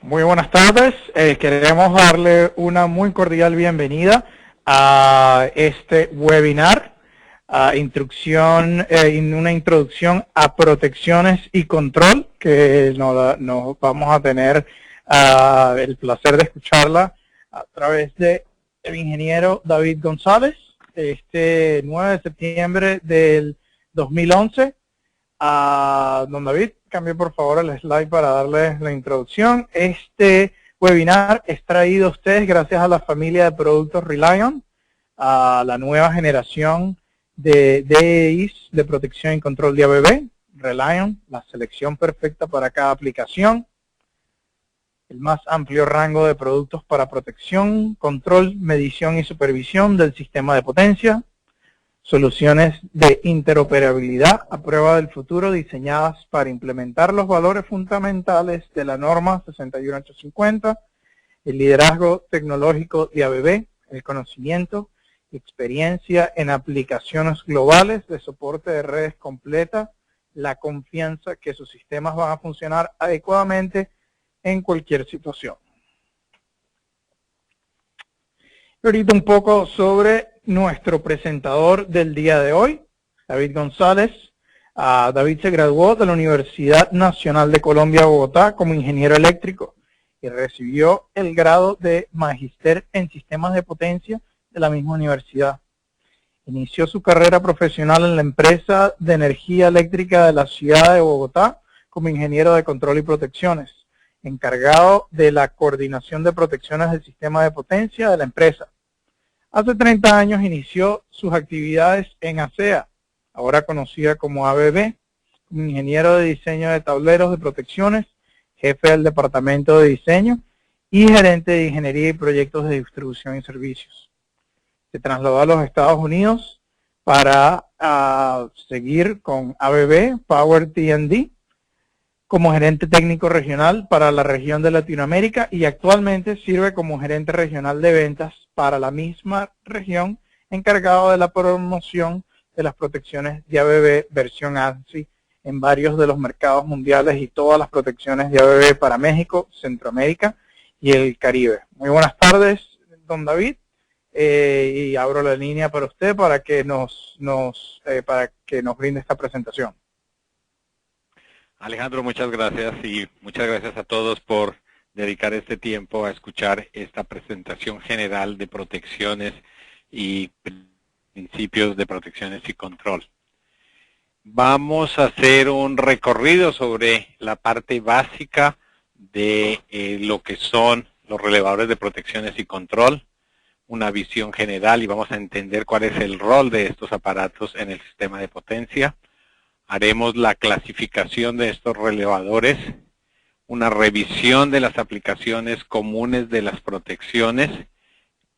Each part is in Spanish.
Muy buenas tardes. Queremos darle una muy cordial bienvenida a este webinar, una introducción a protecciones y control, que nos vamos a tener el placer de escucharla a través de el ingeniero David González, este 9 de septiembre del 2011. Don David, cambie por favor el slide para darles la introducción. Este webinar es traído a ustedes gracias a la familia de productos Relion, a la nueva generación de DEIs de protección y control de ABB. Relion, la selección perfecta para cada aplicación. El más amplio rango de productos para protección, control, medición y supervisión del sistema de potencia. Soluciones de interoperabilidad a prueba del futuro diseñadas para implementar los valores fundamentales de la norma 61850, el liderazgo tecnológico de ABB, el conocimiento y experiencia en aplicaciones globales de soporte de redes completas, la confianza que sus sistemas van a funcionar adecuadamente en cualquier situación. Y ahorita un poco sobre nuestro presentador del día de hoy, David González. David se graduó de la Universidad Nacional de Colombia, Bogotá, como ingeniero eléctrico y recibió el grado de Magíster en Sistemas de Potencia de la misma universidad. Inició su carrera profesional en la empresa de energía eléctrica de la ciudad de Bogotá como ingeniero de control y protecciones, encargado de la coordinación de protecciones del sistema de potencia de la empresa. Hace 30 años inició sus actividades en ASEA, ahora conocida como ABB, como ingeniero de diseño de tableros de protecciones, jefe del departamento de diseño y gerente de ingeniería y proyectos de distribución y servicios. Se trasladó a los Estados Unidos para seguir con ABB, Power T&D, como gerente técnico regional para la región de Latinoamérica y actualmente sirve como gerente regional de ventas para la misma región, encargado de la promoción de las protecciones de ABB versión ANSI en varios de los mercados mundiales y todas las protecciones de ABB para México, Centroamérica y el Caribe. Muy buenas tardes, don David, y abro la línea para usted para que nos brinde esta presentación. Alejandro, muchas gracias y muchas gracias a todos por dedicar este tiempo a escuchar esta presentación general de protecciones y principios de protecciones y control. Vamos a hacer un recorrido sobre la parte básica de lo que son los relevadores de protecciones y control, una visión general y vamos a entender cuál es el rol de estos aparatos en el sistema de potencia. Haremos la clasificación de estos relevadores, una revisión de las aplicaciones comunes de las protecciones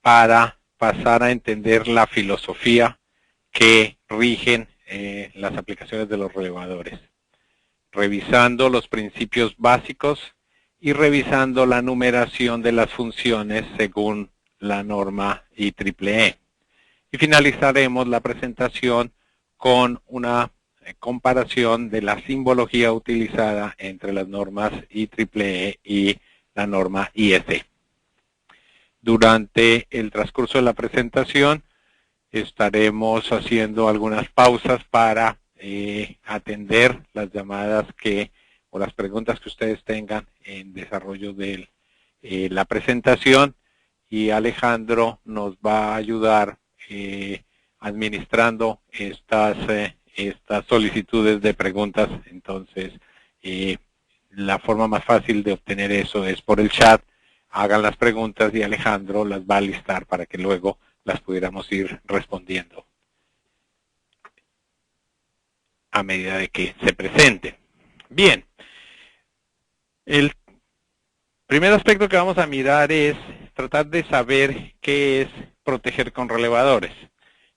para pasar a entender la filosofía que rigen las aplicaciones de los relevadores, revisando los principios básicos y revisando la numeración de las funciones según la norma IEEE. Y finalizaremos la presentación con una comparación de la simbología utilizada entre las normas IEEE y la norma IEC. Durante el transcurso de la presentación estaremos haciendo algunas pausas para atender las llamadas o las preguntas que ustedes tengan en desarrollo de la presentación y Alejandro nos va a ayudar administrando estas solicitudes de preguntas. Entonces, la forma más fácil de obtener eso es por el chat. Hagan las preguntas y Alejandro las va a listar para que luego las pudiéramos ir respondiendo a medida de que se presente. Bien, el primer aspecto que vamos a mirar es tratar de saber qué es proteger con relevadores.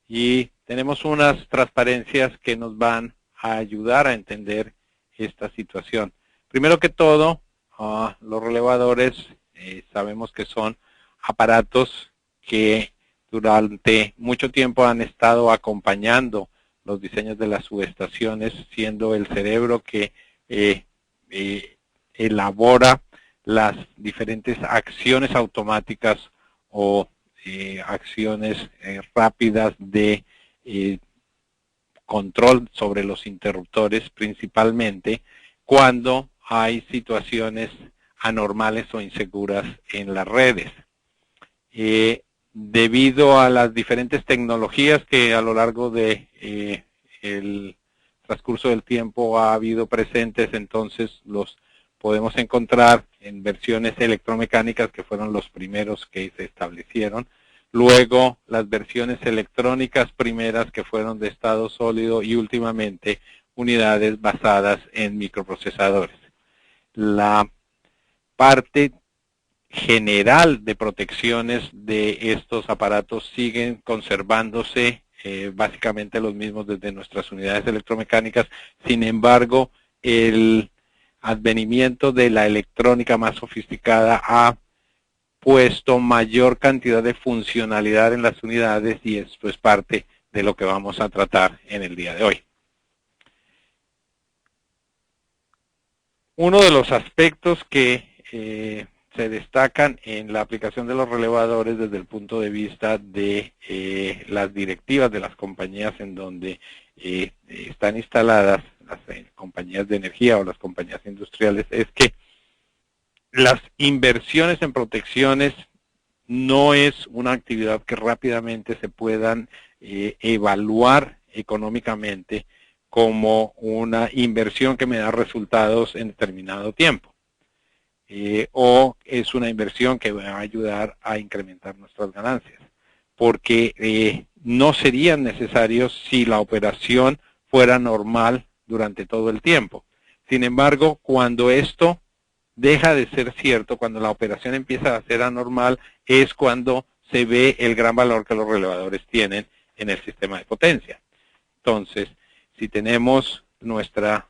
Y tenemos unas transparencias que nos van a ayudar a entender esta situación. Primero que todo, los relevadores sabemos que son aparatos que durante mucho tiempo han estado acompañando los diseños de las subestaciones, siendo el cerebro que elabora las diferentes acciones automáticas o acciones rápidas de control sobre los interruptores, principalmente cuando hay situaciones anormales o inseguras en las redes. Debido a las diferentes tecnologías que a lo largo de el transcurso del tiempo ha habido presentes, entonces los podemos encontrar en versiones electromecánicas, que fueron los primeros que se establecieron. Luego las versiones electrónicas primeras, que fueron de estado sólido, y últimamente unidades basadas en microprocesadores. La parte general de protecciones de estos aparatos siguen conservándose básicamente los mismos desde nuestras unidades electromecánicas. Sin embargo, el advenimiento de la electrónica más sofisticada ha puesto mayor cantidad de funcionalidad en las unidades, y esto es parte de lo que vamos a tratar en el día de hoy. Uno de los aspectos que se destacan en la aplicación de los relevadores desde el punto de vista de las directivas de las compañías en donde están instaladas, las compañías de energía o las compañías industriales, es que las inversiones en protecciones no es una actividad que rápidamente se puedan evaluar económicamente como una inversión que me da resultados en determinado tiempo. O es una inversión que va a ayudar a incrementar nuestras ganancias, porque no serían necesarios si la operación fuera normal durante todo el tiempo. Sin embargo, cuando esto deja de ser cierto, cuando la operación empieza a ser anormal, es cuando se ve el gran valor que los relevadores tienen en el sistema de potencia. Entonces, si tenemos nuestra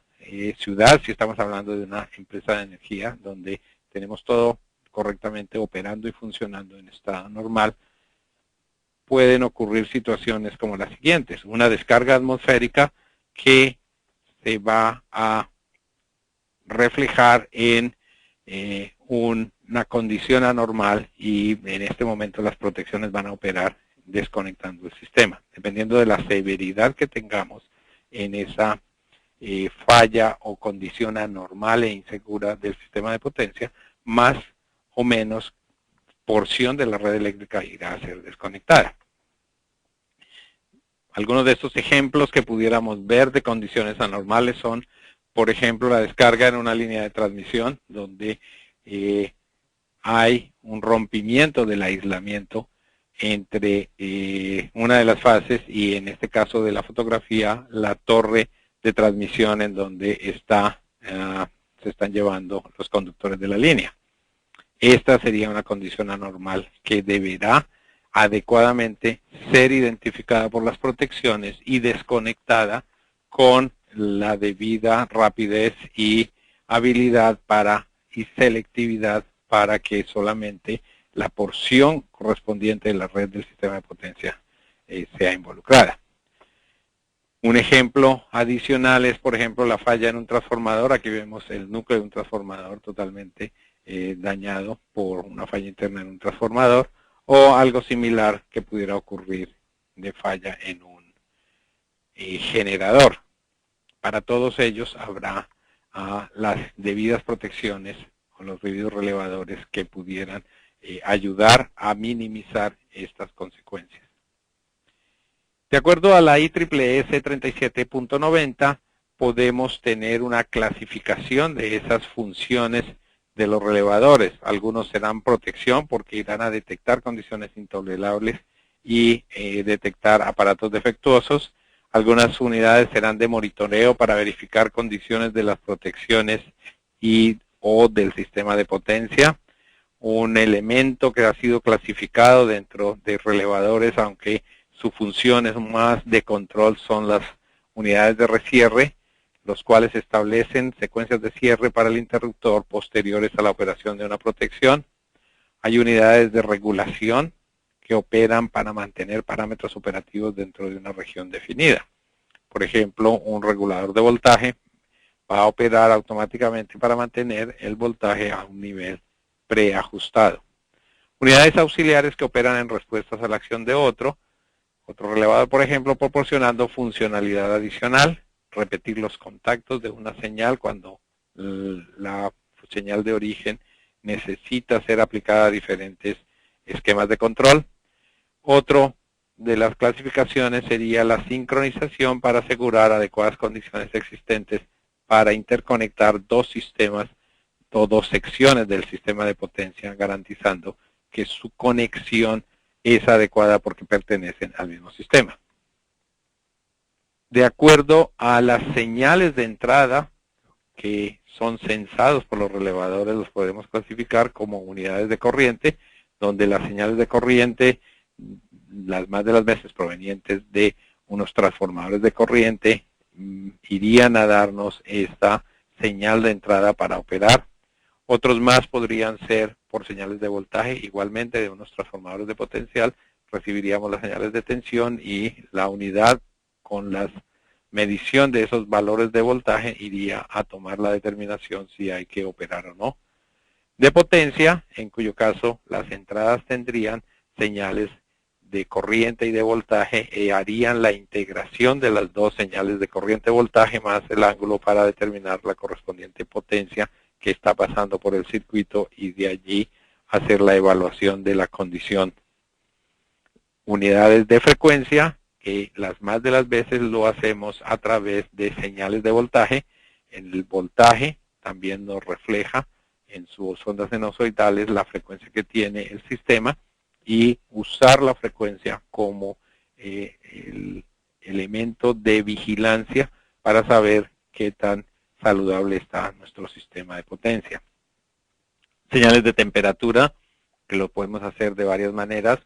ciudad, si estamos hablando de una empresa de energía donde tenemos todo correctamente operando y funcionando en estado normal, pueden ocurrir situaciones como las siguientes: una descarga atmosférica que se va a reflejar en una condición anormal, y en este momento las protecciones van a operar desconectando el sistema. Dependiendo de la severidad que tengamos en esa falla o condición anormal e insegura del sistema de potencia, más o menos porción de la red eléctrica irá a ser desconectada. Algunos de estos ejemplos que pudiéramos ver de condiciones anormales son, por ejemplo, la descarga en una línea de transmisión donde hay un rompimiento del aislamiento entre una de las fases y, en este caso de la fotografía, la torre de transmisión en donde se están llevando los conductores de la línea. Esta sería una condición anormal que deberá adecuadamente ser identificada por las protecciones y desconectada con la debida rapidez y habilidad y selectividad para que solamente la porción correspondiente de la red del sistema de potencia sea involucrada. Un ejemplo adicional es, por ejemplo, la falla en un transformador. Aquí vemos el núcleo de un transformador totalmente dañado por una falla interna en un transformador, o algo similar que pudiera ocurrir de falla en un generador. Para todos ellos habrá las debidas protecciones o los debidos relevadores que pudieran ayudar a minimizar estas consecuencias. De acuerdo a la IEEE 37.90, podemos tener una clasificación de esas funciones de los relevadores. Algunos serán protección porque irán a detectar condiciones intolerables y detectar aparatos defectuosos. Algunas unidades serán de monitoreo para verificar condiciones de las protecciones o del sistema de potencia. Un elemento que ha sido clasificado dentro de relevadores, aunque su función es más de control, son las unidades de recierre, los cuales establecen secuencias de cierre para el interruptor posteriores a la operación de una protección. Hay unidades de regulación que operan para mantener parámetros operativos dentro de una región definida. Por ejemplo, un regulador de voltaje va a operar automáticamente para mantener el voltaje a un nivel preajustado. Unidades auxiliares que operan en respuestas a la acción de otro relevador, por ejemplo, proporcionando funcionalidad adicional, repetir los contactos de una señal cuando la señal de origen necesita ser aplicada a diferentes esquemas de control. Otro de las clasificaciones sería la sincronización para asegurar adecuadas condiciones existentes para interconectar dos sistemas o dos secciones del sistema de potencia, garantizando que su conexión es adecuada porque pertenecen al mismo sistema. De acuerdo a las señales de entrada que son censados por los relevadores, los podemos clasificar como unidades de corriente, donde las señales de corriente, las más de las veces provenientes de unos transformadores de corriente, irían a darnos esta señal de entrada para operar. Otros más podrían ser por señales de voltaje, igualmente de unos transformadores de potencial, recibiríamos las señales de tensión y la unidad con la medición de esos valores de voltaje iría a tomar la determinación si hay que operar o no. De potencia, en cuyo caso las entradas tendrían señales de corriente y de voltaje y harían la integración de las dos señales de corriente-voltaje más el ángulo para determinar la correspondiente potencia que está pasando por el circuito y de allí hacer la evaluación de la condición. Unidades de frecuencia, que las más de las veces lo hacemos a través de señales de voltaje. El voltaje también nos refleja en sus ondas sinusoidales la frecuencia que tiene el sistema y usar la frecuencia como el elemento de vigilancia para saber qué tan saludable está nuestro sistema de potencia. Señales de temperatura, que lo podemos hacer de varias maneras.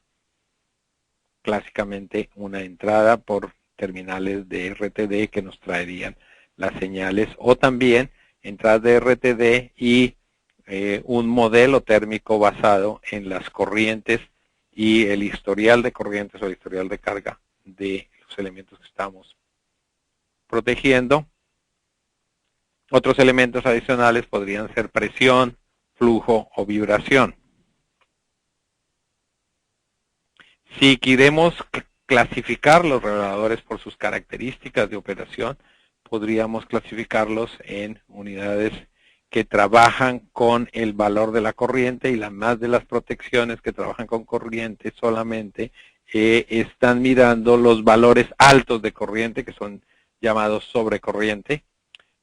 Clásicamente una entrada por terminales de RTD que nos traerían las señales, o también entradas de RTD y un modelo térmico basado en las corrientes y el historial de corrientes o el historial de carga de los elementos que estamos protegiendo. Otros elementos adicionales podrían ser presión, flujo o vibración. Si queremos clasificar los reguladores por sus características de operación, podríamos clasificarlos en unidades que trabajan con el valor de la corriente, y las más de las protecciones que trabajan con corriente solamente están mirando los valores altos de corriente, que son llamados sobrecorriente.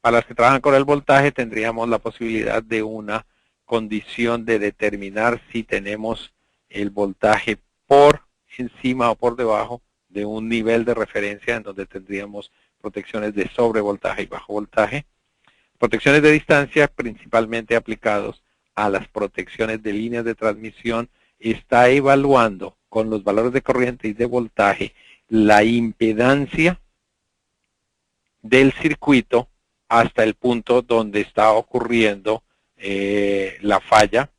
Para las que trabajan con el voltaje tendríamos la posibilidad de una condición de determinar si tenemos el voltaje por encima o por debajo de un nivel de referencia en donde tendríamos protecciones de sobrevoltaje y bajo voltaje. Protecciones de distancia, principalmente aplicados a las protecciones de líneas de transmisión, está evaluando con los valores de corriente y de voltaje la impedancia del circuito hasta el punto donde está ocurriendo la falla,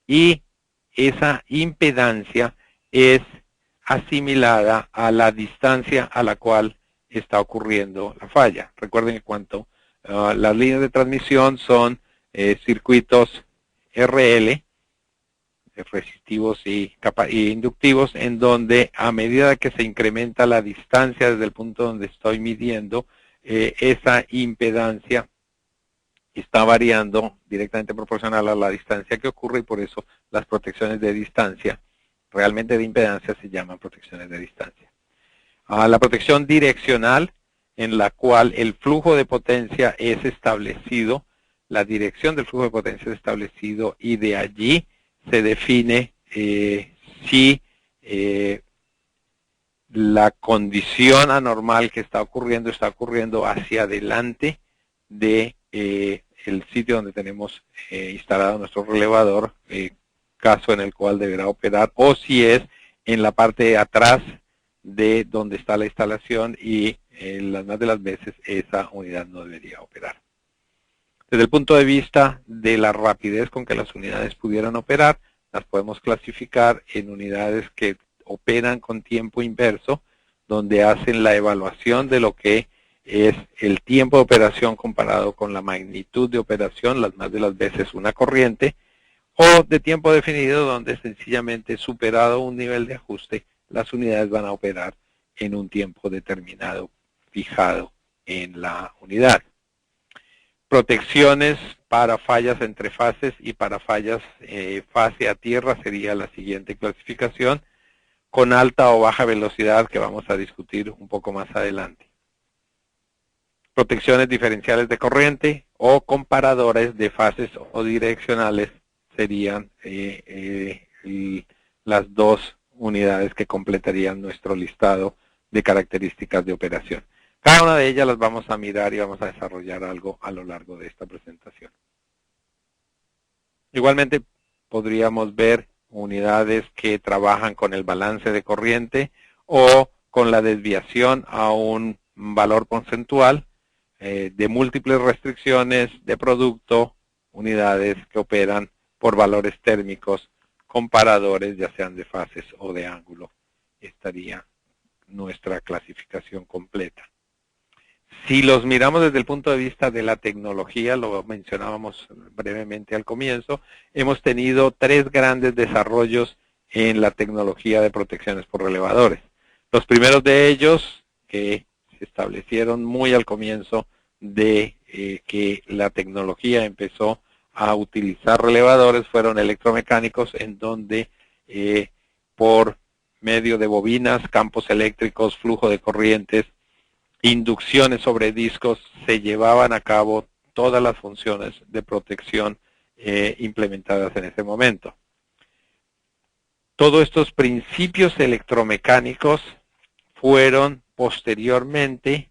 y esa impedancia es asimilada a la distancia a la cual está ocurriendo la falla. Recuerden que cuando las líneas de transmisión son circuitos RL, resistivos y inductivos, en donde a medida que se incrementa la distancia desde el punto donde estoy midiendo, esa impedancia está variando directamente proporcional a la distancia que ocurre, y por eso las protecciones de distancia, realmente de impedancia, se llaman protecciones de distancia. La protección direccional, en la cual el flujo de potencia es establecido, la dirección del flujo de potencia es establecido, y de allí se define si la condición anormal que está ocurriendo hacia adelante de el sitio donde tenemos instalado nuestro relevador, caso en el cual deberá operar, o si es en la parte de atrás de donde está la instalación, y las más de las veces esa unidad no debería operar. Desde el punto de vista de la rapidez con que las unidades pudieran operar, las podemos clasificar en unidades que operan con tiempo inverso, donde hacen la evaluación de lo que es el tiempo de operación comparado con la magnitud de operación, las más de las veces una corriente, o de tiempo definido, donde sencillamente superado un nivel de ajuste, las unidades van a operar en un tiempo determinado, fijado en la unidad. Protecciones para fallas entre fases y para fallas fase a tierra sería la siguiente clasificación, con alta o baja velocidad, que vamos a discutir un poco más adelante. Protecciones diferenciales de corriente o comparadores de fases o direccionales serían las dos unidades que completarían nuestro listado de características de operación. Cada una de ellas las vamos a mirar y vamos a desarrollar algo a lo largo de esta presentación. Igualmente podríamos ver unidades que trabajan con el balance de corriente o con la desviación a un valor porcentual de múltiples restricciones de producto, unidades que operan por valores térmicos, comparadores ya sean de fases o de ángulo. Estaría nuestra clasificación completa. Si los miramos desde el punto de vista de la tecnología, lo mencionábamos brevemente al comienzo, hemos tenido 3 grandes desarrollos en la tecnología de protecciones por relevadores. Los primeros de ellos, que se establecieron muy al comienzo de que la tecnología empezó a utilizar relevadores, fueron electromecánicos, en donde por medio de bobinas, campos eléctricos, flujo de corrientes, inducciones sobre discos, se llevaban a cabo todas las funciones de protección implementadas en ese momento. Todos estos principios electromecánicos fueron posteriormente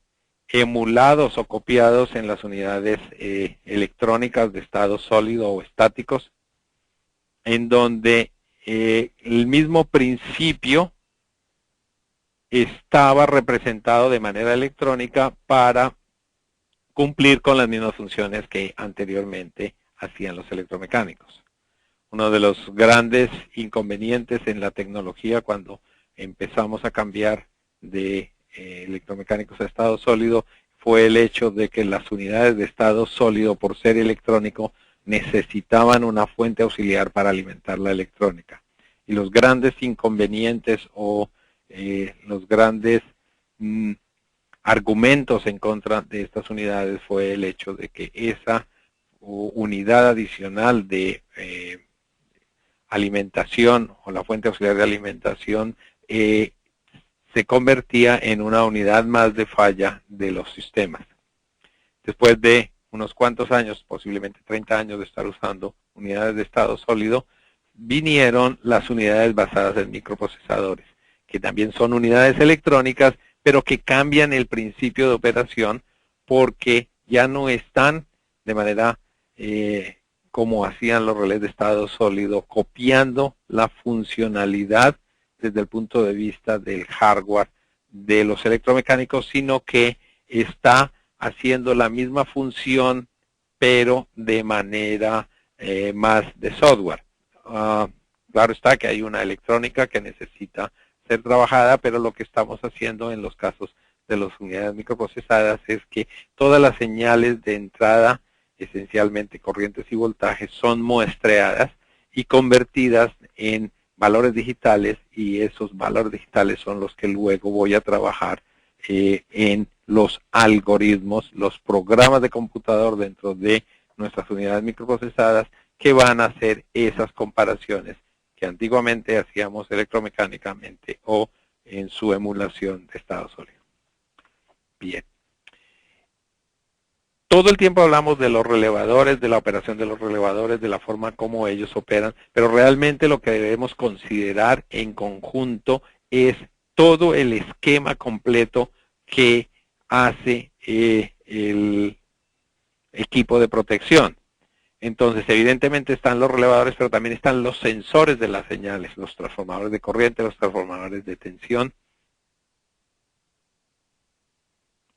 emulados o copiados en las unidades electrónicas de estado sólido o estáticos, en donde el mismo principio estaba representado de manera electrónica para cumplir con las mismas funciones que anteriormente hacían los electromecánicos. Uno de los grandes inconvenientes en la tecnología cuando empezamos a cambiar de electromecánicos a estado sólido fue el hecho de que las unidades de estado sólido, por ser electrónico, necesitaban una fuente auxiliar para alimentar la electrónica. Y los grandes inconvenientes o los grandes argumentos en contra de estas unidades fue el hecho de que esa unidad adicional de alimentación o la fuente auxiliar de alimentación se convertía en una unidad más de falla de los sistemas. Después de unos cuantos años, posiblemente 30 años de estar usando unidades de estado sólido, vinieron las unidades basadas en microprocesadores, que también son unidades electrónicas, pero que cambian el principio de operación porque ya no están de manera como hacían los relés de estado sólido, copiando la funcionalidad desde el punto de vista del hardware de los electromecánicos, sino que está haciendo la misma función, pero de manera más de software. Claro está que hay una electrónica que necesita ser trabajada, pero lo que estamos haciendo en los casos de las unidades microprocesadas es que todas las señales de entrada, esencialmente corrientes y voltajes, son muestreadas y convertidas en valores digitales, y esos valores digitales son los que luego voy a trabajar en los algoritmos, los programas de computador dentro de nuestras unidades microprocesadas que van a hacer esas comparaciones que antiguamente hacíamos electromecánicamente o en su emulación de estado sólido. Bien. Todo el tiempo hablamos de los relevadores, de la operación de los relevadores, de la forma como ellos operan, pero realmente lo que debemos considerar en conjunto es todo el esquema completo que hace el equipo de protección. Entonces, evidentemente están los relevadores, pero también están los sensores de las señales, los transformadores de corriente, los transformadores de tensión,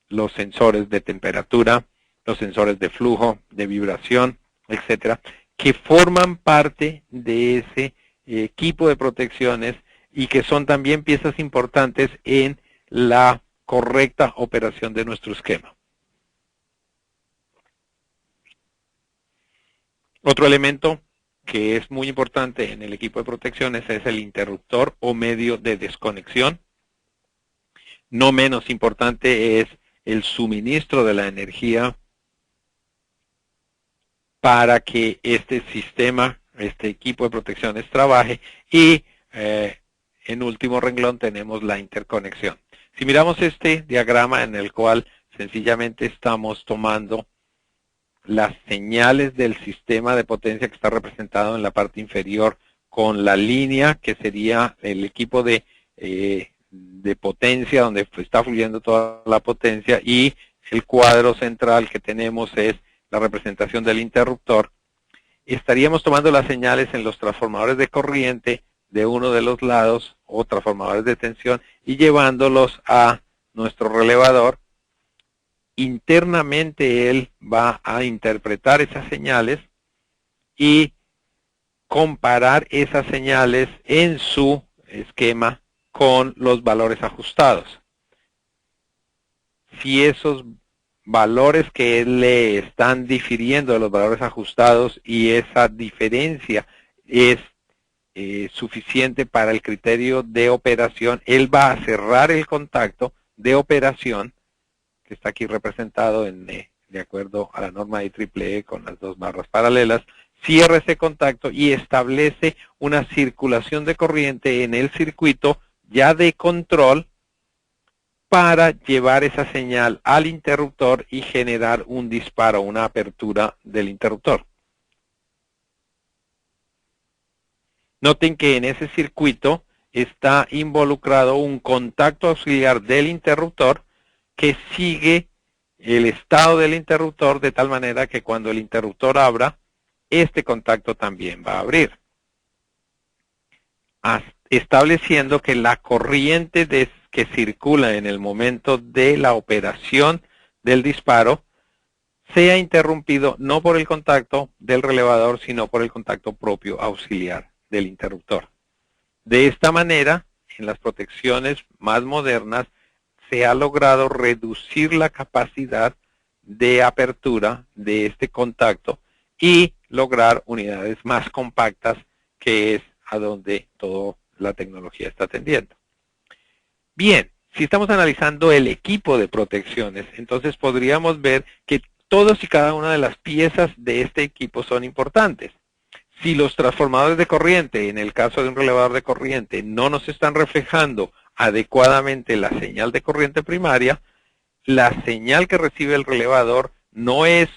los sensores de temperatura, los sensores de flujo, de vibración, etcétera, que forman parte de ese equipo de protecciones y que son también piezas importantes en la correcta operación de nuestro esquema. Otro elemento que es muy importante en el equipo de protecciones es el interruptor o medio de desconexión. No menos importante es el suministro de la energía para que este sistema, este equipo de protecciones trabaje. Y en último renglón tenemos la interconexión. Si miramos este diagrama en el cual sencillamente estamos tomando las señales del sistema de potencia que está representado en la parte inferior con la línea que sería el equipo de potencia donde está fluyendo toda la potencia, y el cuadro central que tenemos es la representación del interruptor. Estaríamos tomando las señales en los transformadores de corriente de uno de los lados o transformadores de tensión y llevándolos a nuestro relevador. Internamente él va a interpretar esas señales y comparar esas señales en su esquema con los valores ajustados. Si esos valores que le están difiriendo de los valores ajustados y esa diferencia es suficiente para el criterio de operación, él va a cerrar el contacto de operación que está aquí representado de acuerdo a la norma IEEE con las dos barras paralelas, cierra ese contacto y establece una circulación de corriente en el circuito ya de control para llevar esa señal al interruptor y generar un disparo, una apertura del interruptor. Noten que en ese circuito está involucrado un contacto auxiliar del interruptor que sigue el estado del interruptor de tal manera que cuando el interruptor abra, este contacto también va a abrir, estableciendo que la corriente que circula en el momento de la operación del disparo sea interrumpido no por el contacto del relevador, sino por el contacto propio auxiliar del interruptor. De esta manera, en las protecciones más modernas, se ha logrado reducir la capacidad de apertura de este contacto y lograr unidades más compactas, que es a donde toda la tecnología está tendiendo. Bien, si estamos analizando el equipo de protecciones, entonces podríamos ver que todas y cada una de las piezas de este equipo son importantes. Si los transformadores de corriente, en el caso de un relevador de corriente, no nos están reflejando adecuadamente la señal de corriente primaria, la señal que recibe el relevador no es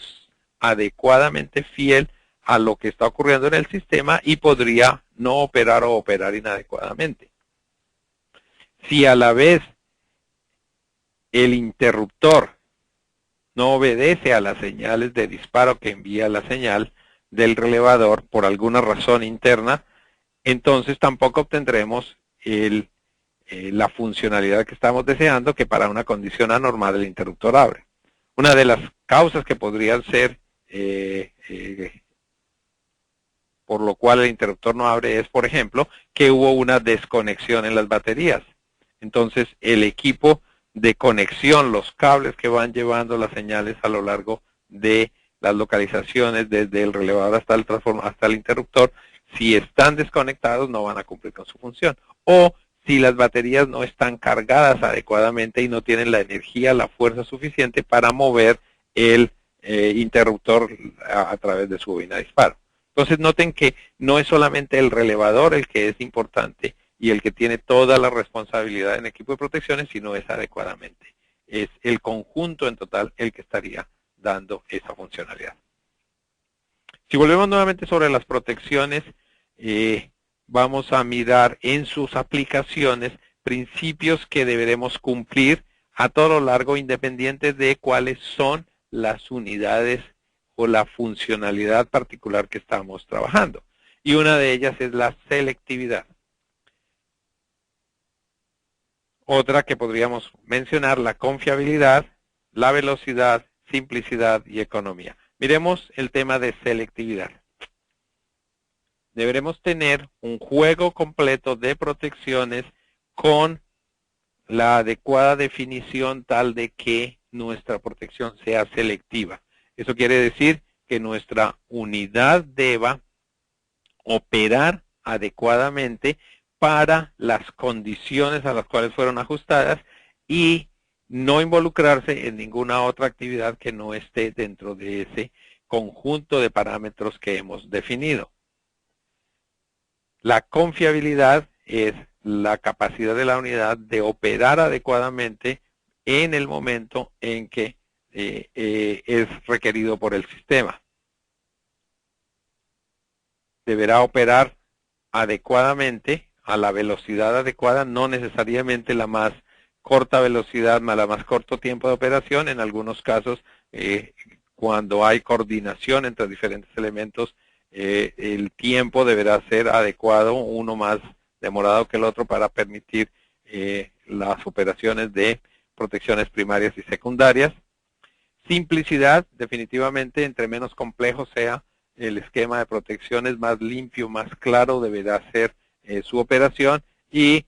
adecuadamente fiel a lo que está ocurriendo en el sistema y podría no operar o operar inadecuadamente. Si a la vez el interruptor no obedece a las señales de disparo que envía la señal del relevador por alguna razón interna, entonces tampoco obtendremos la funcionalidad que estamos deseando, que para una condición anormal el interruptor abre. Una de las causas que podrían ser por lo cual el interruptor no abre es, por ejemplo, que hubo una desconexión en las baterías. Entonces el equipo de conexión, los cables que van llevando las señales a lo largo de las localizaciones desde el relevador hasta el transformador, hasta el interruptor, si están desconectados no van a cumplir con su función. O si las baterías no están cargadas adecuadamente y no tienen la energía, la fuerza suficiente para mover el interruptor a través de su bobina de disparo. Entonces noten que no es solamente el relevador el que es importante y el que tiene toda la responsabilidad en equipo de protecciones, sino es adecuadamente. Es el conjunto en total el que estaría dando esa funcionalidad. Si volvemos nuevamente sobre las protecciones, vamos a mirar en sus aplicaciones principios que deberemos cumplir a todo lo largo, independiente de cuáles son las unidades o la funcionalidad particular que estamos trabajando. Y una de ellas es la selectividad. Otra que podríamos mencionar, la confiabilidad, la velocidad, simplicidad y economía. Miremos el tema de selectividad. Deberemos tener un juego completo de protecciones con la adecuada definición tal de que nuestra protección sea selectiva. Eso quiere decir que nuestra unidad deba operar adecuadamente para las condiciones a las cuales fueron ajustadas y no involucrarse en ninguna otra actividad que no esté dentro de ese conjunto de parámetros que hemos definido. La confiabilidad es la capacidad de la unidad de operar adecuadamente en el momento en que es requerido por el sistema. Deberá operar adecuadamente, a la velocidad adecuada, no necesariamente la más corta velocidad, la más corto tiempo de operación. En algunos casos, cuando hay coordinación entre diferentes elementos, el tiempo deberá ser adecuado, uno más demorado que el otro para permitir las operaciones de protecciones primarias y secundarias. Simplicidad, definitivamente, entre menos complejo sea el esquema de protecciones, más limpio, más claro deberá ser su operación y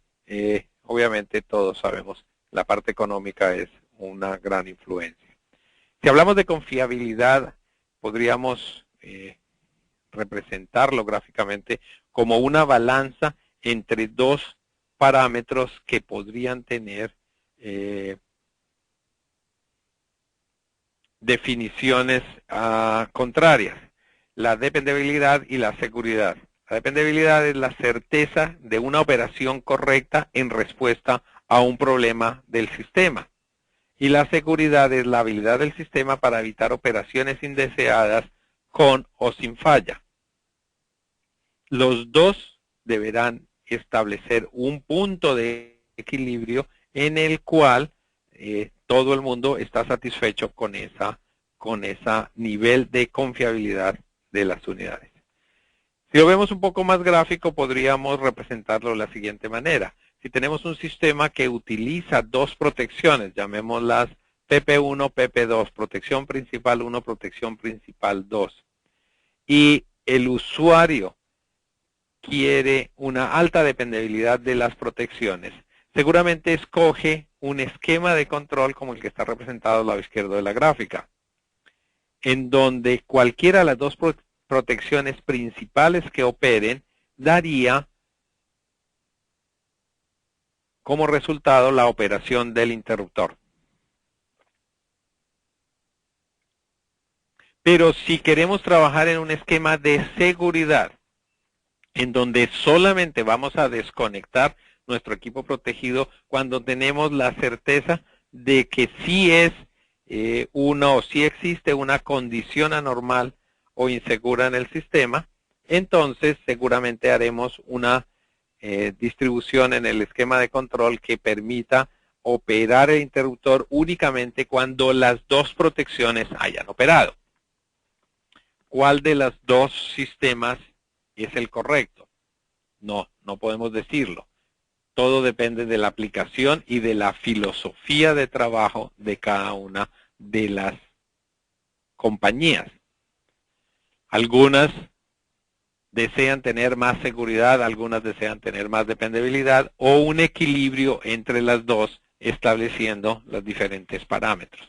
obviamente todos sabemos la parte económica es una gran influencia. Si hablamos de confiabilidad, podríamos representarlo gráficamente como una balanza entre dos parámetros que podrían tener definiciones contrarias, la dependibilidad y la seguridad. La dependibilidad es la certeza de una operación correcta en respuesta a un problema del sistema. Y la seguridad es la habilidad del sistema para evitar operaciones indeseadas con o sin falla. Los dos deberán establecer un punto de equilibrio en el cual todo el mundo está satisfecho con ese nivel de confiabilidad de las unidades. Si lo vemos un poco más gráfico, podríamos representarlo de la siguiente manera. Si tenemos un sistema que utiliza dos protecciones, llamémoslas PP1, PP2, protección principal 1, protección principal 2, y el usuario quiere una alta dependibilidad de las protecciones, seguramente escoge un esquema de control como el que está representado al lado izquierdo de la gráfica, en donde cualquiera de las dos protecciones principales que operen daría como resultado la operación del interruptor. Pero si queremos trabajar en un esquema de seguridad, en donde solamente vamos a desconectar nuestro equipo protegido cuando tenemos la certeza de que sí es sí existe una condición anormal o insegura en el sistema, entonces seguramente haremos una distribución en el esquema de control que permita operar el interruptor únicamente cuando las dos protecciones hayan operado. ¿Cuál de los dos sistemas es el correcto? No podemos decirlo. Todo depende de la aplicación y de la filosofía de trabajo de cada una de las compañías. Algunas desean tener más seguridad, algunas desean tener más dependibilidad o un equilibrio entre las dos estableciendo los diferentes parámetros.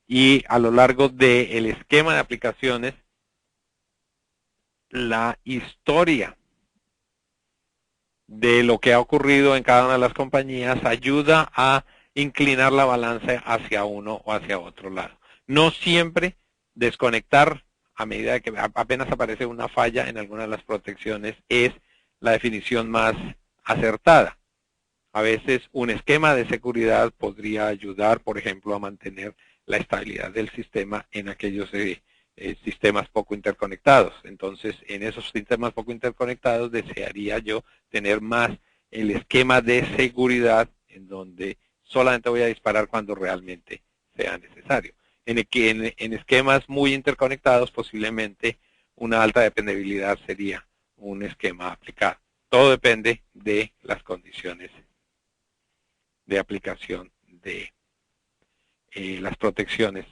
Y a lo largo del esquema de aplicaciones, la historia de lo que ha ocurrido en cada una de las compañías ayuda a inclinar la balanza hacia uno o hacia otro lado. No siempre desconectar a medida que apenas aparece una falla en alguna de las protecciones es la definición más acertada. A veces un esquema de seguridad podría ayudar, por ejemplo, a mantener la estabilidad del sistema en aquellos sistemas poco interconectados. Entonces, en esos sistemas poco interconectados desearía yo tener más el esquema de seguridad en donde solamente voy a disparar cuando realmente sea necesario. En esquemas muy interconectados posiblemente una alta dependibilidad sería un esquema aplicado. Todo depende de las condiciones de aplicación de las protecciones.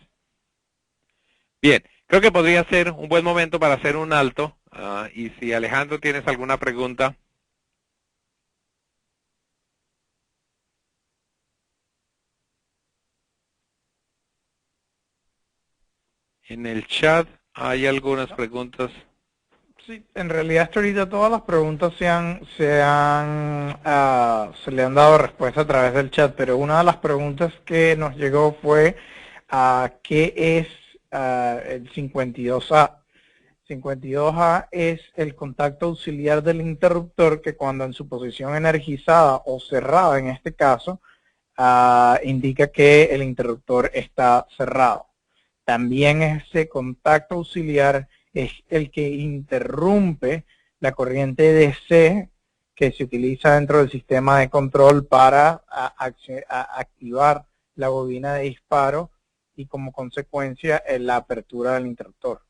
Bien, creo que podría ser un buen momento para hacer un alto. Y si Alejandro tienes alguna pregunta. En el chat hay algunas preguntas. Sí, en realidad hasta ahorita todas las preguntas se le han dado respuesta a través del chat, pero una de las preguntas que nos llegó fue ¿qué es el 52A? 52A es el contacto auxiliar del interruptor que cuando en su posición energizada o cerrada en este caso, indica que el interruptor está cerrado. También ese contacto auxiliar es el que interrumpe la corriente DC que se utiliza dentro del sistema de control para activar la bobina de disparo y como consecuencia la apertura del interruptor.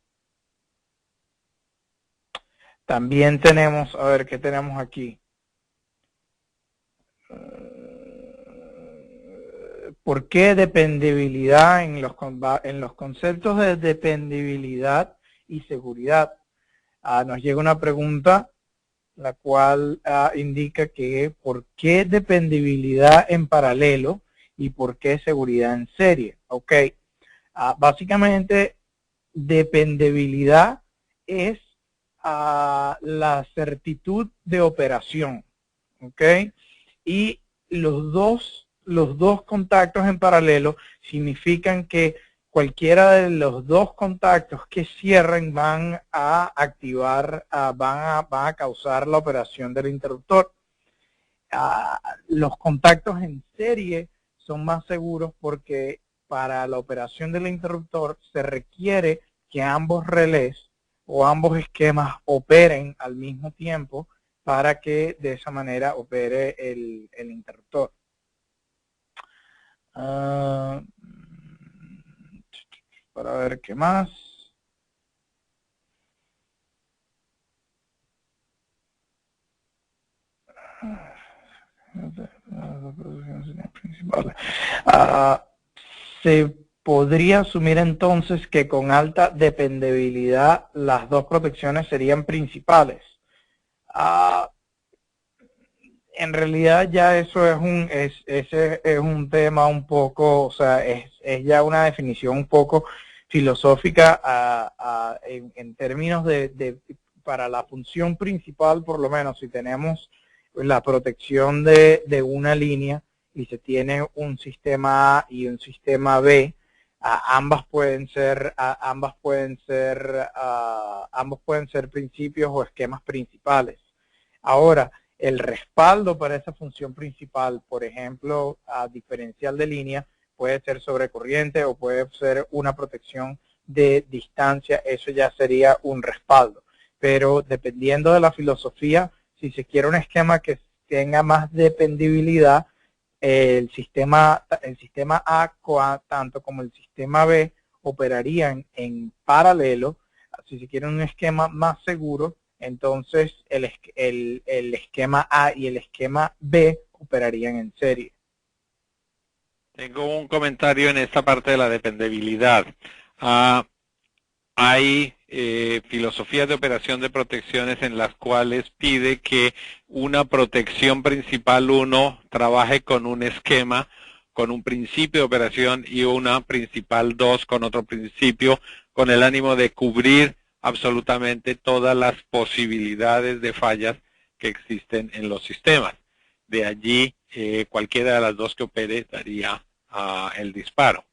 También tenemos, a ver, ¿qué tenemos aquí? ¿Por qué dependibilidad en los conceptos de dependibilidad y seguridad? Nos llega una pregunta la cual indica que ¿por qué dependibilidad en paralelo y por qué seguridad en serie? Ok, básicamente dependibilidad es la certitud de operación, ok, y los dos contactos en paralelo significan que cualquiera de los dos contactos que cierren van a activar, van a causar la operación del interruptor. Los contactos en serie son más seguros porque para la operación del interruptor se requiere que ambos relés o ambos esquemas operen al mismo tiempo para que de esa manera opere el interruptor. Para ver qué más. Se podría asumir entonces que con alta dependibilidad las dos protecciones serían principales. En realidad ya eso ese es un tema un poco, o sea, es ya una definición un poco filosófica en términos para la función principal, por lo menos si tenemos la protección de una línea y se tiene un sistema A y un sistema B, ambos pueden ser principios o esquemas principales. Ahora, el respaldo para esa función principal, por ejemplo, a diferencial de línea, puede ser sobre corriente o puede ser una protección de distancia, eso ya sería un respaldo. Pero dependiendo de la filosofía, si se quiere un esquema que tenga más dependibilidad, el sistema A, tanto como el sistema B, operarían en paralelo. Si se quiere un esquema más seguro, entonces el esquema A y el esquema B operarían en serie. Tengo un comentario en esta parte de la dependibilidad. Hay filosofías de operación de protecciones en las cuales pide que una protección principal 1 trabaje con un esquema, con un principio de operación y una principal 2 con otro principio, con el ánimo de cubrir absolutamente todas las posibilidades de fallas que existen en los sistemas. De allí, cualquiera de las dos que opere daría el disparo.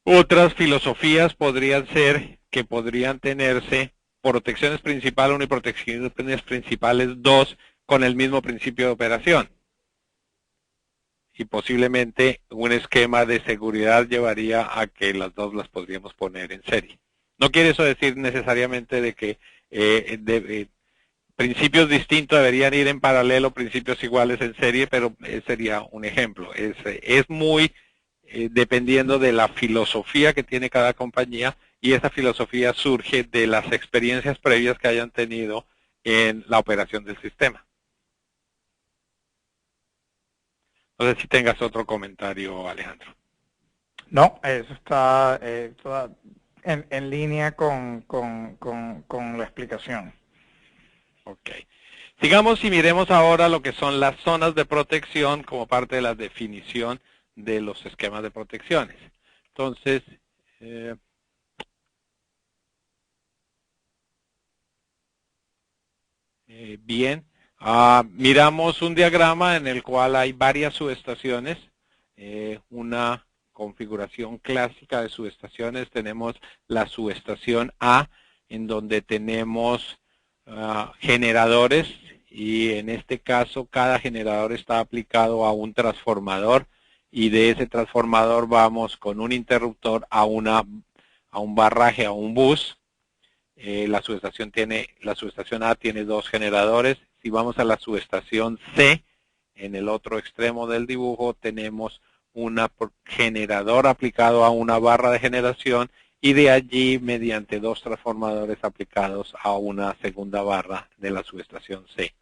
Otras filosofías podrían ser que podrían tenerse protecciones principales 1 y protecciones principales 2 con el mismo principio de operación. Y posiblemente un esquema de seguridad llevaría a que las dos las podríamos poner en serie. No quiere eso decir necesariamente de que principios distintos deberían ir en paralelo, principios iguales en serie, pero sería un ejemplo. Es muy dependiendo de la filosofía que tiene cada compañía, y esa filosofía surge de las experiencias previas que hayan tenido en la operación del sistema. No sé si tengas otro comentario, Alejandro. No, eso está en línea con la explicación. Ok. Sigamos y miremos ahora lo que son las zonas de protección como parte de la definición de los esquemas de protecciones. Entonces, Bien, miramos un diagrama en el cual hay varias subestaciones, una configuración clásica de subestaciones. Tenemos la subestación A, en donde tenemos generadores, y en este caso cada generador está aplicado a un transformador, y de ese transformador vamos con un interruptor a un barraje, a un bus. La subestación A tiene dos generadores. Si vamos a la subestación C, en el otro extremo del dibujo tenemos un generador aplicado a una barra de generación, y de allí mediante dos transformadores aplicados a una segunda barra de la subestación C.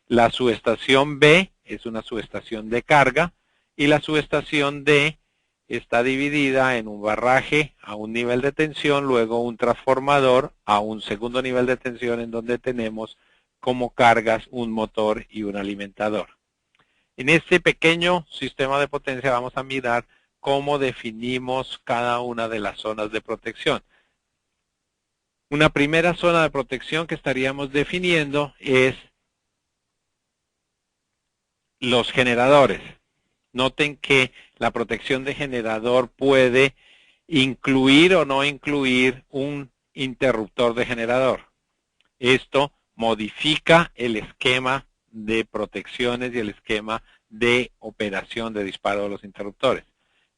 La subestación B es una subestación de carga, y la subestación D está dividida en un barraje a un nivel de tensión, luego un transformador a un segundo nivel de tensión, en donde tenemos como cargas un motor y un alimentador. En este pequeño sistema de potencia vamos a mirar cómo definimos cada una de las zonas de protección. Una primera zona de protección que estaríamos definiendo es los generadores. Noten que la protección de generador puede incluir o no incluir un interruptor de generador. Esto modifica el esquema de protecciones y el esquema de operación de disparo de los interruptores.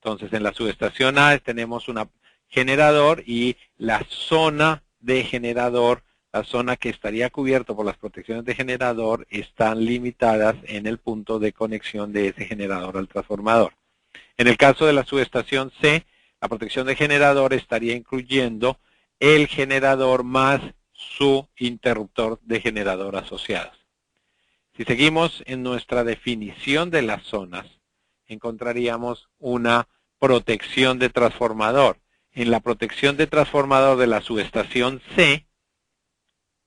Entonces, en la subestación A tenemos un generador, y la zona de generador, la zona que estaría cubierto por las protecciones de generador, están limitadas en el punto de conexión de ese generador al transformador. En el caso de la subestación C, la protección de generador estaría incluyendo el generador más su interruptor de generador asociados. Si seguimos en nuestra definición de las zonas, encontraríamos una protección de transformador. En la protección de transformador de la subestación C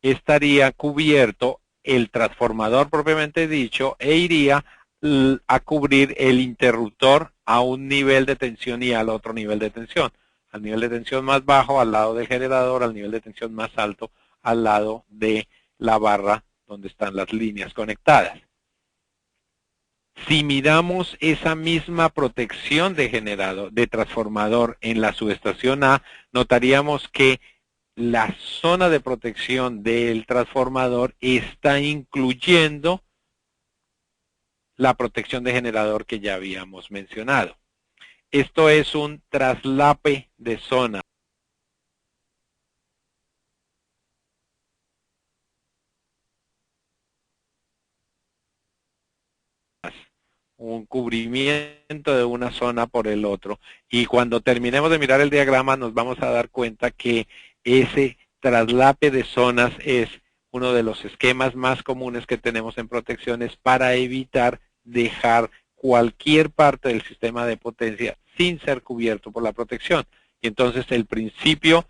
estaría cubierto el transformador propiamente dicho, e iría a cubrir el interruptor a un nivel de tensión y al otro nivel de tensión. Al nivel de tensión más bajo al lado del generador, al nivel de tensión más alto al lado de la barra donde están las líneas conectadas. Si miramos esa misma protección de transformador en la subestación A, notaríamos que la zona de protección del transformador está incluyendo la protección de generador que ya habíamos mencionado. Esto es un traslape de zona. Un cubrimiento de una zona por el otro, y cuando terminemos de mirar el diagrama nos vamos a dar cuenta que ese traslape de zonas es uno de los esquemas más comunes que tenemos en protecciones para evitar dejar cualquier parte del sistema de potencia sin ser cubierto por la protección. Y entonces el principio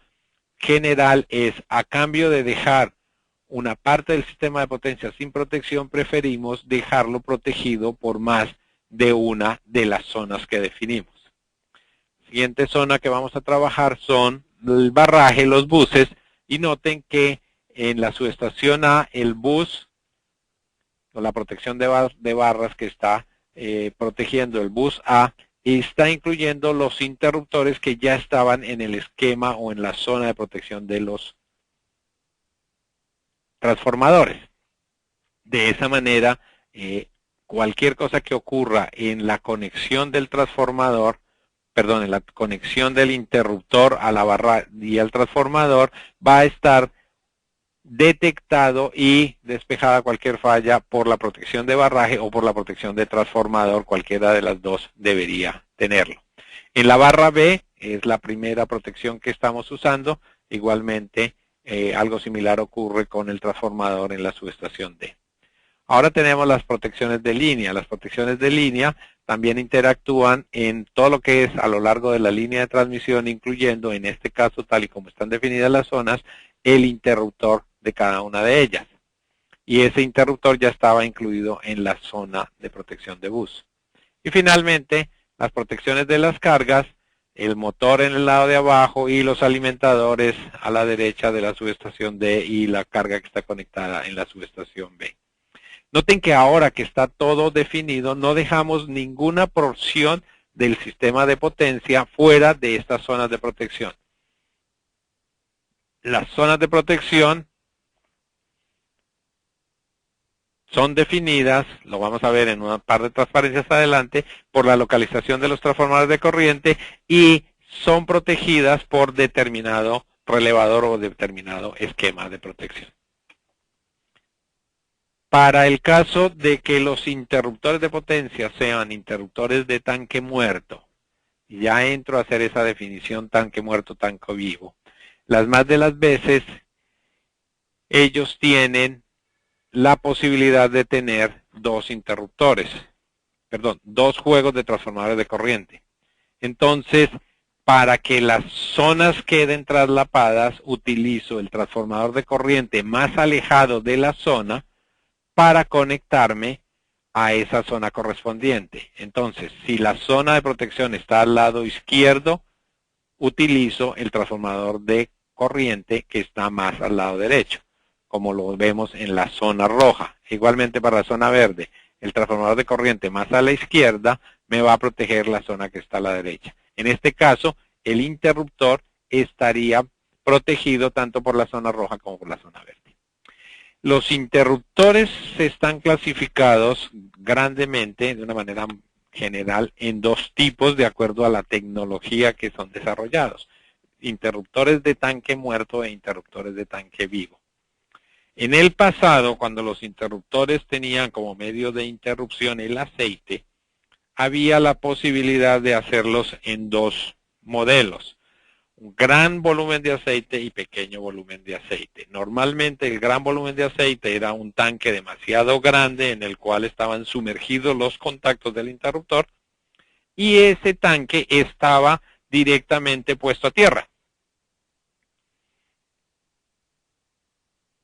general es, a cambio de dejar una parte del sistema de potencia sin protección, preferimos dejarlo protegido por más de una de las zonas que definimos. Siguiente zona que vamos a trabajar son el barraje, los buses, y noten que en la subestación A, el bus, con la protección de barras que está protegiendo el bus A, está incluyendo los interruptores que ya estaban en el esquema o en la zona de protección de los transformadores. De esa manera, cualquier cosa que ocurra en la conexión del transformador, perdón, en la conexión del interruptor a la barra y al transformador, va a estar detectado y despejada cualquier falla por la protección de barraje o por la protección de transformador. Cualquiera de las dos debería tenerlo. En la barra B es la primera protección que estamos usando. Igualmente, algo similar ocurre con el transformador en la subestación D. Ahora tenemos las protecciones de línea. Las protecciones de línea también interactúan en todo lo que es a lo largo de la línea de transmisión, incluyendo, en este caso, tal y como están definidas las zonas, el interruptor de cada una de ellas. Y ese interruptor ya estaba incluido en la zona de protección de bus. Y finalmente, las protecciones de las cargas el motor en el lado de abajo y los alimentadores a la derecha de la subestación D y la carga que está conectada en la subestación B. Noten que ahora que está todo definido, no dejamos ninguna porción del sistema de potencia fuera de estas zonas de protección. Las zonas de protección son definidas, lo vamos a ver en una par de transparencias adelante, por la localización de los transformadores de corriente y son protegidas por determinado relevador o determinado esquema de protección. Para el caso de que los interruptores de potencia sean interruptores de tanque muerto, ya entro a hacer esa definición tanque muerto, tanque vivo. Las más de las veces, ellos tienen la posibilidad de tener dos juegos de transformadores de corriente. Entonces, para que las zonas queden traslapadas, utilizo el transformador de corriente más alejado de la zona para conectarme a esa zona correspondiente. Entonces, si la zona de protección está al lado izquierdo, utilizo el transformador de corriente que está más al lado derecho, como lo vemos en la zona roja. Igualmente para la zona verde, el transformador de corriente más a la izquierda me va a proteger la zona que está a la derecha. En este caso, el interruptor estaría protegido tanto por la zona roja como por la zona verde. Los interruptores están clasificados grandemente, de una manera general, en dos tipos de acuerdo a la tecnología que son desarrollados. Interruptores de tanque muerto e interruptores de tanque vivo. En el pasado, cuando los interruptores tenían como medio de interrupción el aceite, había la posibilidad de hacerlos en dos modelos. Un gran volumen de aceite y pequeño volumen de aceite. Normalmente el gran volumen de aceite era un tanque demasiado grande en el cual estaban sumergidos los contactos del interruptor y ese tanque estaba directamente puesto a tierra.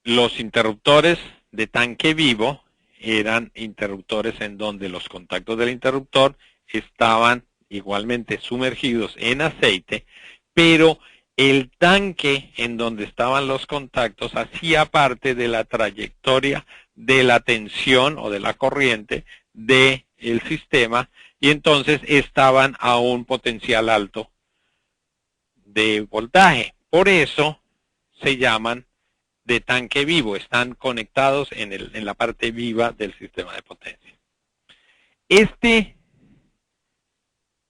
Los interruptores de tanque vivo eran interruptores en donde los contactos del interruptor estaban igualmente sumergidos en aceite, pero el tanque en donde estaban los contactos hacía parte de la trayectoria de la tensión o de la corriente del sistema y entonces estaban a un potencial alto de voltaje. Por eso se llaman de tanque vivo, están conectados en la parte viva del sistema de potencia.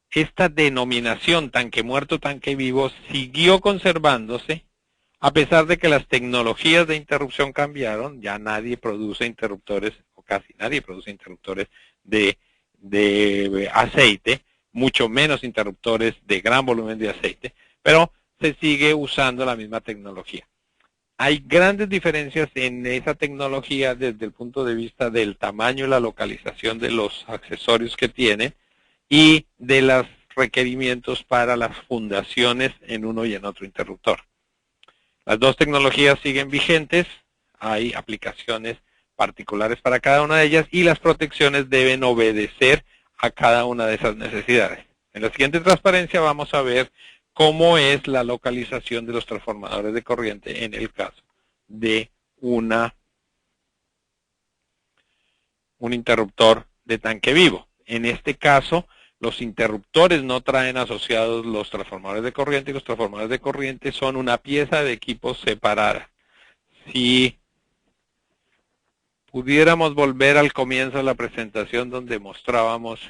Esta denominación tanque muerto, tanque vivo siguió conservándose a pesar de que las tecnologías de interrupción cambiaron. Ya nadie produce interruptores, o casi nadie produce interruptores de aceite, mucho menos interruptores de gran volumen de aceite, pero se sigue usando la misma tecnología. Hay grandes diferencias en esa tecnología desde el punto de vista del tamaño y la localización de los accesorios que tiene y de los requerimientos para las fundaciones en uno y en otro interruptor. Las dos tecnologías siguen vigentes, hay aplicaciones particulares para cada una de ellas y las protecciones deben obedecer a cada una de esas necesidades. En la siguiente transparencia vamos a ver cómo es la localización de los transformadores de corriente en el caso de un interruptor de tanque vivo. En este caso, los interruptores no traen asociados los transformadores de corriente y los transformadores de corriente son una pieza de equipo separada. Si pudiéramos volver al comienzo de la presentación donde mostrábamos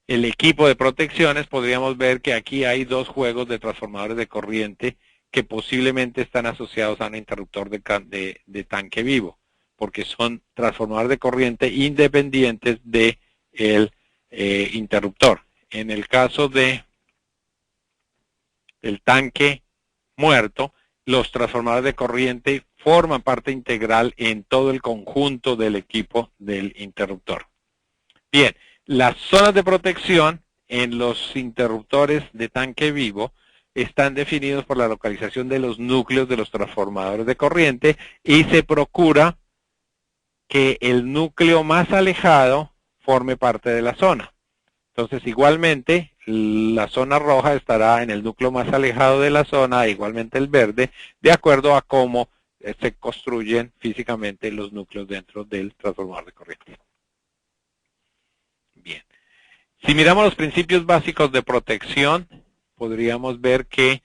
el equipo de protecciones, podríamos ver que aquí hay dos juegos de transformadores de corriente que posiblemente están asociados a un interruptor de tanque vivo, porque son transformadores de corriente independientes del interruptor. En el caso del tanque muerto, los transformadores de corriente forman parte integral en todo el conjunto del equipo del interruptor. Bien. Las zonas de protección en los interruptores de tanque vivo están definidos por la localización de los núcleos de los transformadores de corriente y se procura que el núcleo más alejado forme parte de la zona. Entonces, igualmente, la zona roja estará en el núcleo más alejado de la zona, igualmente el verde, de acuerdo a cómo se construyen físicamente los núcleos dentro del transformador de corriente. Bien. Si miramos los principios básicos de protección, podríamos ver que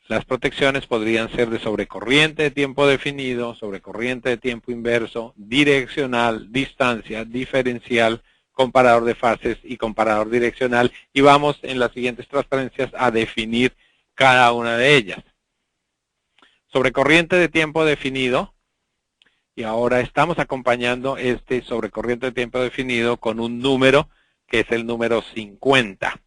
las protecciones podrían ser de sobrecorriente de tiempo definido, sobrecorriente de tiempo inverso, direccional, distancia, diferencial, comparador de fases y comparador direccional. Y vamos en las siguientes transparencias a definir cada una de ellas. Sobrecorriente de tiempo definido. Y ahora estamos acompañando este sobrecorriente de tiempo definido con un número que es el número 50.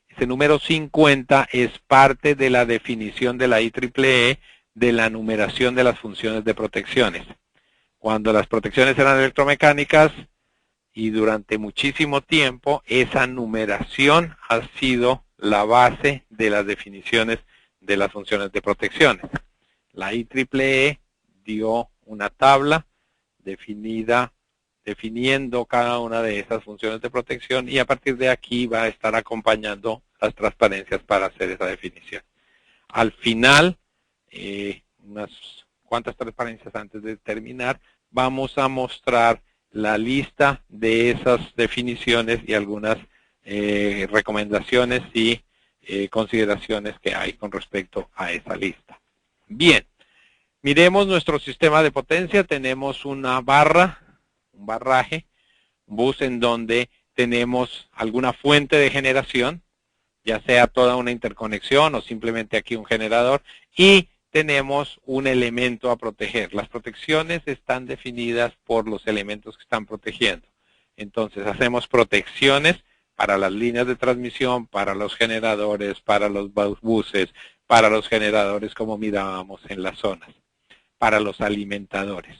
Ese número 50 es parte de la definición de la IEEE de la numeración de las funciones de protecciones. Cuando las protecciones eran electromecánicas y durante muchísimo tiempo, esa numeración ha sido la base de las definiciones de las funciones de protecciones. La IEEE dio una tabla definiendo cada una de esas funciones de protección y a partir de aquí va a estar acompañando las transparencias para hacer esa definición. Al final, unas cuantas transparencias antes de terminar, vamos a mostrar la lista de esas definiciones y algunas recomendaciones y consideraciones que hay con respecto a esa lista. Bien, miremos nuestro sistema de potencia. Tenemos una barra, un barraje, un bus en donde tenemos alguna fuente de generación, ya sea toda una interconexión o simplemente aquí un generador, y tenemos un elemento a proteger. Las protecciones están definidas por los elementos que están protegiendo. Entonces hacemos protecciones para las líneas de transmisión, para los generadores, para los buses, para los generadores como mirábamos en las zonas, para los alimentadores.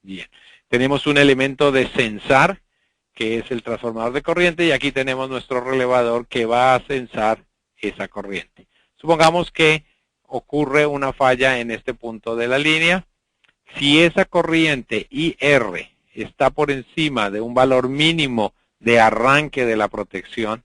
Bien, tenemos un elemento de censar, que es el transformador de corriente, y aquí tenemos nuestro relevador que va a censar esa corriente. Supongamos que ocurre una falla en este punto de la línea. Si esa corriente IR está por encima de un valor mínimo de arranque de la protección,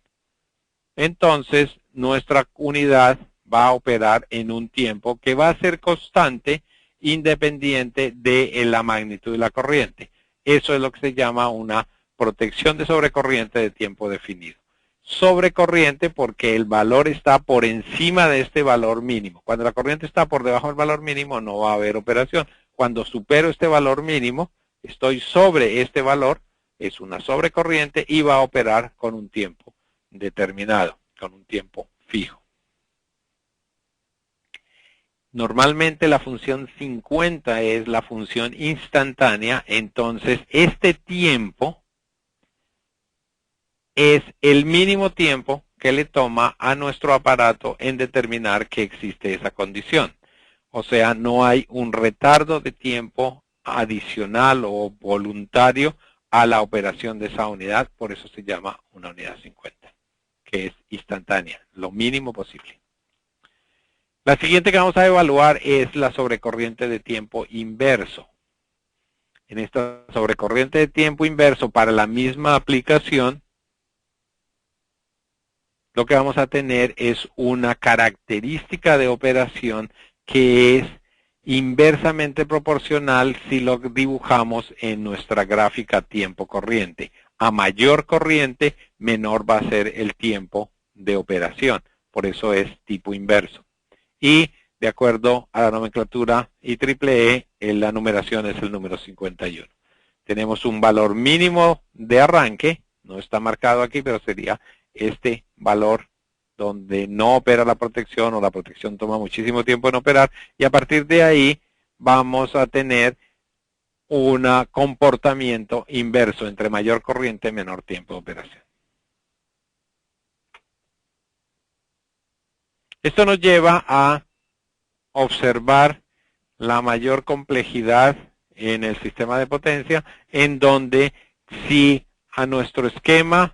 entonces nuestra unidad va a operar en un tiempo que va a ser constante independiente de la magnitud de la corriente. Eso es lo que se llama una protección de sobrecorriente de tiempo definido. Sobrecorriente porque el valor está por encima de este valor mínimo. Cuando la corriente está por debajo del valor mínimo no va a haber operación. Cuando supero este valor mínimo, estoy sobre este valor, es una sobrecorriente y va a operar con un tiempo determinado, con un tiempo fijo. Normalmente la función 50 es la función instantánea, entonces este tiempo es el mínimo tiempo que le toma a nuestro aparato en determinar que existe esa condición. O sea, no hay un retardo de tiempo adicional o voluntario a la operación de esa unidad, por eso se llama una unidad 50, que es instantánea, lo mínimo posible. La siguiente que vamos a evaluar es la sobrecorriente de tiempo inverso. En esta sobrecorriente de tiempo inverso para la misma aplicación, lo que vamos a tener es una característica de operación que es inversamente proporcional si lo dibujamos en nuestra gráfica tiempo corriente. A mayor corriente, menor va a ser el tiempo de operación. Por eso es tipo inverso. Y de acuerdo a la nomenclatura IEEE, la numeración es el número 51. Tenemos un valor mínimo de arranque, no está marcado aquí, pero sería este valor donde no opera la protección o la protección toma muchísimo tiempo en operar, y a partir de ahí vamos a tener un comportamiento inverso, entre mayor corriente, menor tiempo de operación. Esto nos lleva a observar la mayor complejidad en el sistema de potencia, en donde si a nuestro esquema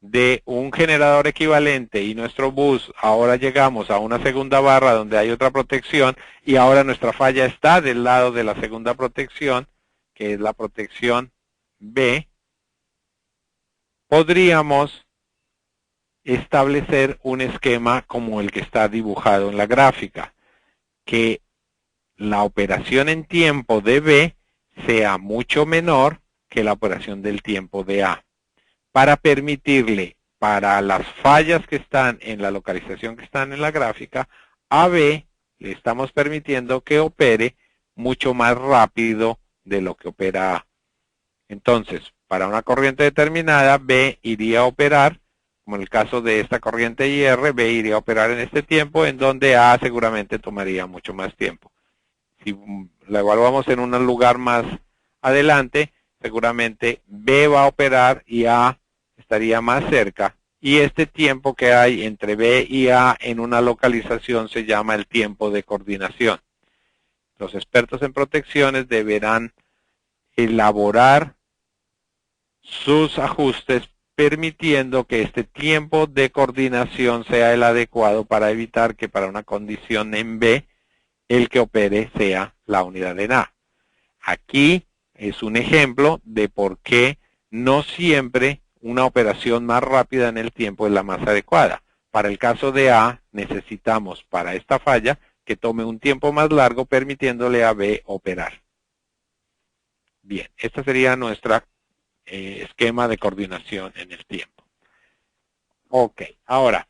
de un generador equivalente y nuestro bus, ahora llegamos a una segunda barra donde hay otra protección y ahora nuestra falla está del lado de la segunda protección, que es la protección B. podríamos establecer un esquema como el que está dibujado en la gráfica, que la operación en tiempo de B sea mucho menor que la operación del tiempo de A, para permitirle, para las fallas que están en la localización que están en la gráfica, a B le estamos permitiendo que opere mucho más rápido de lo que opera A. Entonces, para una corriente determinada, B iría a operar, como en el caso de esta corriente IR, B iría a operar en este tiempo, en donde A seguramente tomaría mucho más tiempo. Si la evaluamos en un lugar más adelante, seguramente B va a operar y A estaría más cerca. Y este tiempo que hay entre B y A en una localización se llama el tiempo de coordinación. Los expertos en protecciones deberán elaborar sus ajustes permitiendo que este tiempo de coordinación sea el adecuado para evitar que para una condición en B el que opere sea la unidad en A. Aquí es un ejemplo de por qué no siempre una operación más rápida en el tiempo es la más adecuada. Para el caso de A, necesitamos para esta falla que tome un tiempo más largo permitiéndole a B operar. Bien, esta sería nuestra esquema de coordinación en el tiempo. Ok, ahora,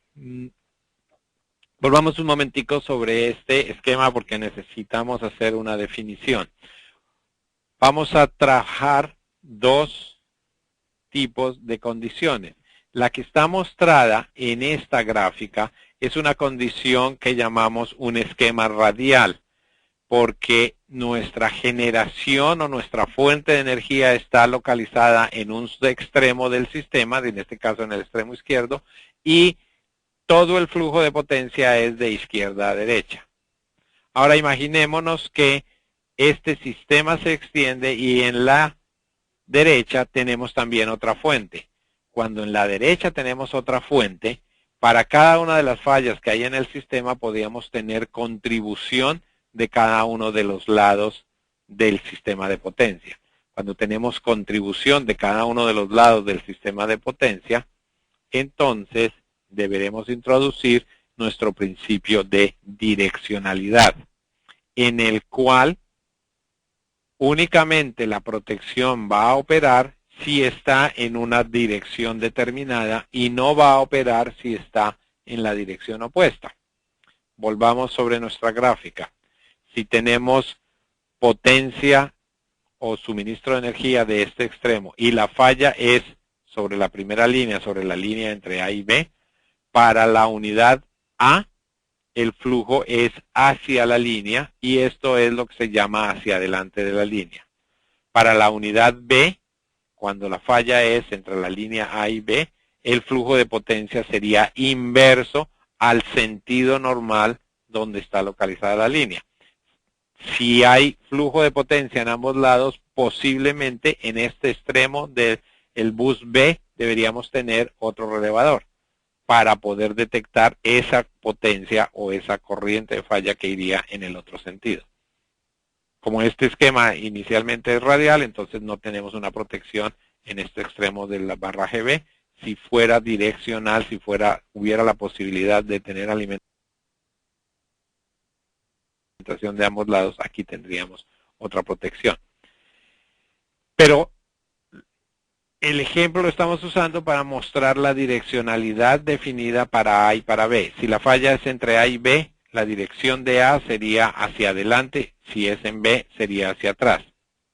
volvamos un momentico sobre este esquema porque necesitamos hacer una definición. Vamos a trabajar dos tipos de condiciones. La que está mostrada en esta gráfica es una condición que llamamos un esquema radial, porque nuestra generación o nuestra fuente de energía está localizada en un extremo del sistema, en este caso en el extremo izquierdo, y todo el flujo de potencia es de izquierda a derecha. Ahora imaginémonos que este sistema se extiende y en la derecha tenemos también otra fuente. Cuando en la derecha tenemos otra fuente, para cada una de las fallas que hay en el sistema podríamos tener contribución de cada uno de los lados del sistema de potencia. Cuando tenemos contribución de cada uno de los lados del sistema de potencia, entonces deberemos introducir nuestro principio de direccionalidad, en el cual únicamente la protección va a operar si está en una dirección determinada y no va a operar si está en la dirección opuesta. Volvamos sobre nuestra gráfica. Si tenemos potencia o suministro de energía de este extremo y la falla es sobre la primera línea, sobre la línea entre A y B, para la unidad A, el flujo es hacia la línea y esto es lo que se llama hacia adelante de la línea. Para la unidad B, cuando la falla es entre la línea A y B, el flujo de potencia sería inverso al sentido normal donde está localizada la línea. Si hay flujo de potencia en ambos lados, posiblemente en este extremo del bus B deberíamos tener otro relevador para poder detectar esa potencia o esa corriente de falla que iría en el otro sentido. Como este esquema inicialmente es radial, entonces no tenemos una protección en este extremo del barraje B. Si fuera direccional, si hubiera la posibilidad de tener alimentación de ambos lados, aquí tendríamos otra protección. Pero el ejemplo lo estamos usando para mostrar la direccionalidad definida para A y para B. Si la falla es entre A y B, la dirección de A sería hacia adelante, si es en B sería hacia atrás.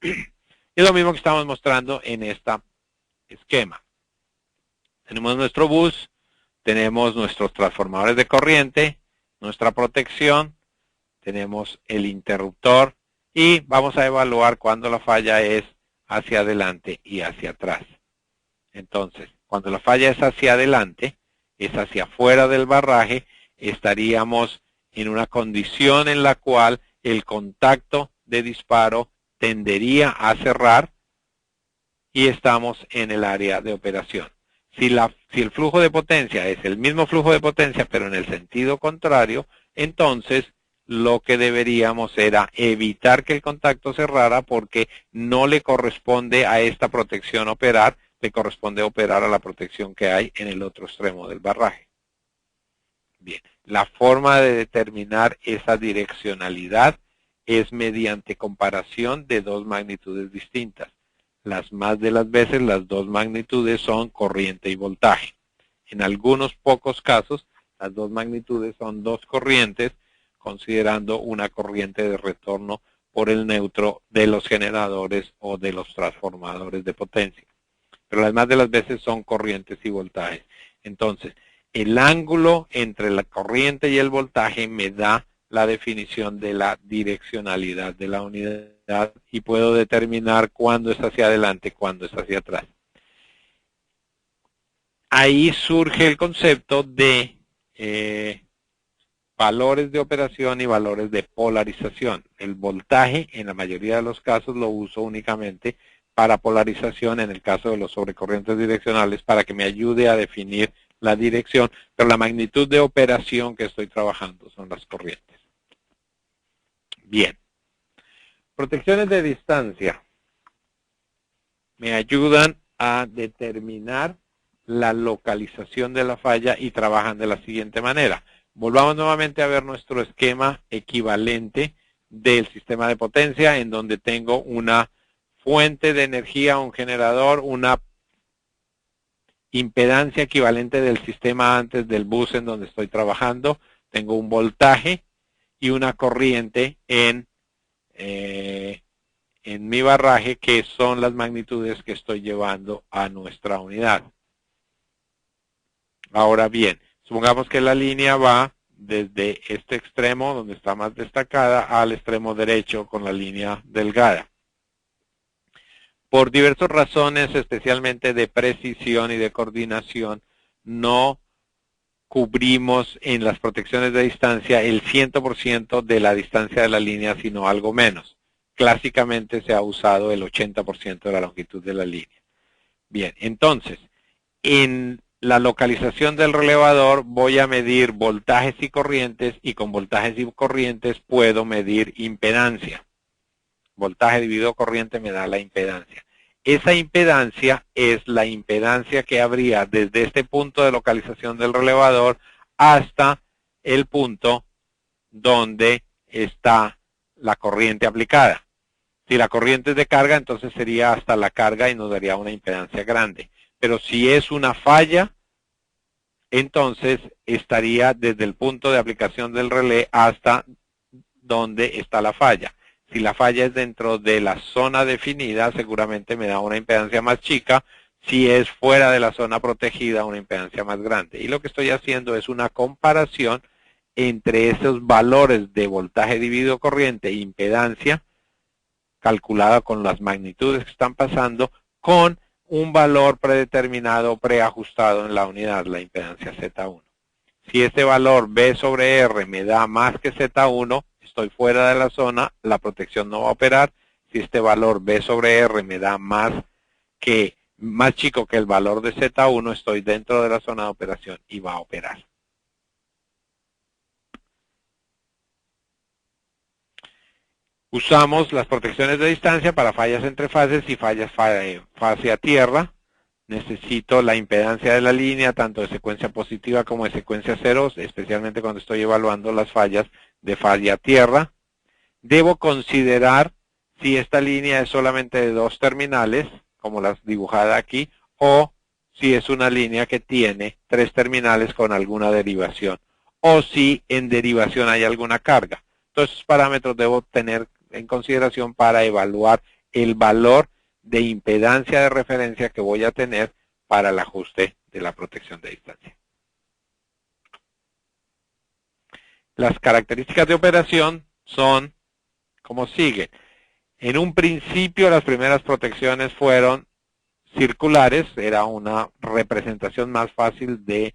Es lo mismo que estamos mostrando en este esquema. Tenemos nuestro bus, tenemos nuestros transformadores de corriente, nuestra protección, tenemos el interruptor y vamos a evaluar cuando la falla es hacia adelante y hacia atrás. Entonces, cuando la falla es hacia adelante, es hacia afuera del barraje, estaríamos en una condición en la cual el contacto de disparo tendería a cerrar y estamos en el área de operación. Si el flujo de potencia es el mismo flujo de potencia, pero en el sentido contrario, entonces lo que deberíamos era evitar que el contacto cerrara porque no le corresponde a esta protección operar. le corresponde operar a la protección que hay en el otro extremo del barraje. Bien, la forma de determinar esa direccionalidad es mediante comparación de dos magnitudes distintas. Las más de las veces las dos magnitudes son corriente y voltaje. En algunos pocos casos, las dos magnitudes son dos corrientes, considerando una corriente de retorno por el neutro de los generadores o de los transformadores de potencia. Pero las más de las veces son corrientes y voltajes. Entonces, el ángulo entre la corriente y el voltaje me da la definición de la direccionalidad de la unidad y puedo determinar cuándo es hacia adelante, cuándo es hacia atrás. Ahí surge el concepto de valores de operación y valores de polarización. El voltaje, en la mayoría de los casos, lo uso únicamente para polarización, en el caso de los sobrecorrientes direccionales, para que me ayude a definir la dirección, pero la magnitud de operación que estoy trabajando son las corrientes. Bien. Protecciones de distancia me ayudan a determinar la localización de la falla y trabajan de la siguiente manera. Volvamos nuevamente a ver nuestro esquema equivalente del sistema de potencia, en donde tengo una fuente de energía, un generador, una impedancia equivalente del sistema antes del bus en donde estoy trabajando, tengo un voltaje y una corriente en mi barraje, que son las magnitudes que estoy llevando a nuestra unidad. Ahora bien, supongamos que la línea va desde este extremo, donde está más destacada, al extremo derecho con la línea delgada. Por diversas razones, especialmente de precisión y de coordinación, no cubrimos en las protecciones de distancia el 100% de la distancia de la línea, sino algo menos. Clásicamente se ha usado el 80% de la longitud de la línea. Bien, entonces, en la localización del relevador voy a medir voltajes y corrientes, y con voltajes y corrientes puedo medir impedancia. Voltaje dividido corriente me da la impedancia. Esa impedancia es la impedancia que habría desde este punto de localización del relevador hasta el punto donde está la corriente aplicada. Si la corriente es de carga, entonces sería hasta la carga y nos daría una impedancia grande. Pero si es una falla, entonces estaría desde el punto de aplicación del relé hasta donde está la falla. Si la falla es dentro de la zona definida, seguramente me da una impedancia más chica. Si es fuera de la zona protegida, una impedancia más grande. Y lo que estoy haciendo es una comparación entre esos valores de voltaje dividido corriente e impedancia, calculada con las magnitudes que están pasando, con un valor predeterminado, preajustado en la unidad, la impedancia Z1. Si este valor B sobre R me da más que Z1, estoy fuera de la zona, la protección no va a operar. Si este valor B sobre R me da más chico que el valor de Z1, estoy dentro de la zona de operación y va a operar. Usamos las protecciones de distancia para fallas entre fases y fallas fase a tierra. Necesito la impedancia de la línea, tanto de secuencia positiva como de secuencia cero, especialmente cuando estoy evaluando las fallas de falla a tierra. Debo considerar si esta línea es solamente de dos terminales, como las dibujada aquí, o si es una línea que tiene tres terminales con alguna derivación, o si en derivación hay alguna carga. Todos esos parámetros debo tener en consideración para evaluar el valor de impedancia de referencia que voy a tener para el ajuste de la protección de distancia. Las características de operación son como sigue. En un principio las primeras protecciones fueron circulares, era una representación más fácil de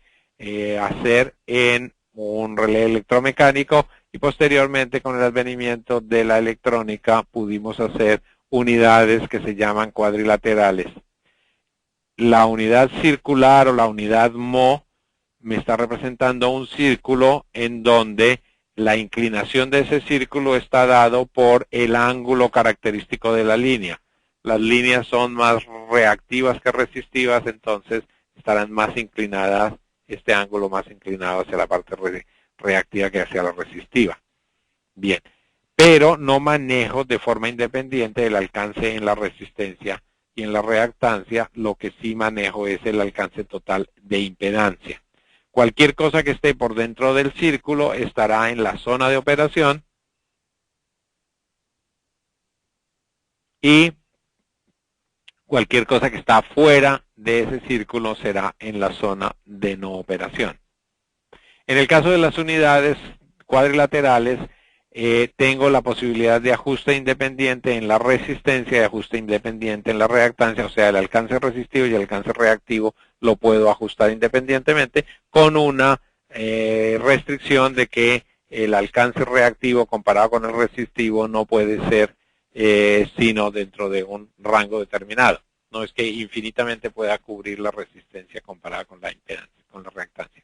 hacer en un relé electromecánico, y posteriormente con el advenimiento de la electrónica pudimos hacer unidades que se llaman cuadrilaterales. La unidad circular o la unidad MO me está representando un círculo en donde la inclinación de ese círculo está dado por el ángulo característico de la línea. las líneas son más reactivas que resistivas, entonces estarán más inclinadas, este ángulo más inclinado hacia la parte reactiva que hacia la resistiva. Bien, pero no manejo de forma independiente el alcance en la resistencia y en la reactancia, lo que sí manejo es el alcance total de impedancia. Cualquier cosa que esté por dentro del círculo estará en la zona de operación y cualquier cosa que está fuera de ese círculo será en la zona de no operación. En el caso de las unidades cuadrilaterales, tengo la posibilidad de ajuste independiente en la resistencia y ajuste independiente en la reactancia, o sea, el alcance resistivo y el alcance reactivo lo puedo ajustar independientemente con una restricción de que el alcance reactivo comparado con el resistivo no puede ser sino dentro de un rango determinado. No es que infinitamente pueda cubrir la resistencia comparada con la impedancia, con la reactancia.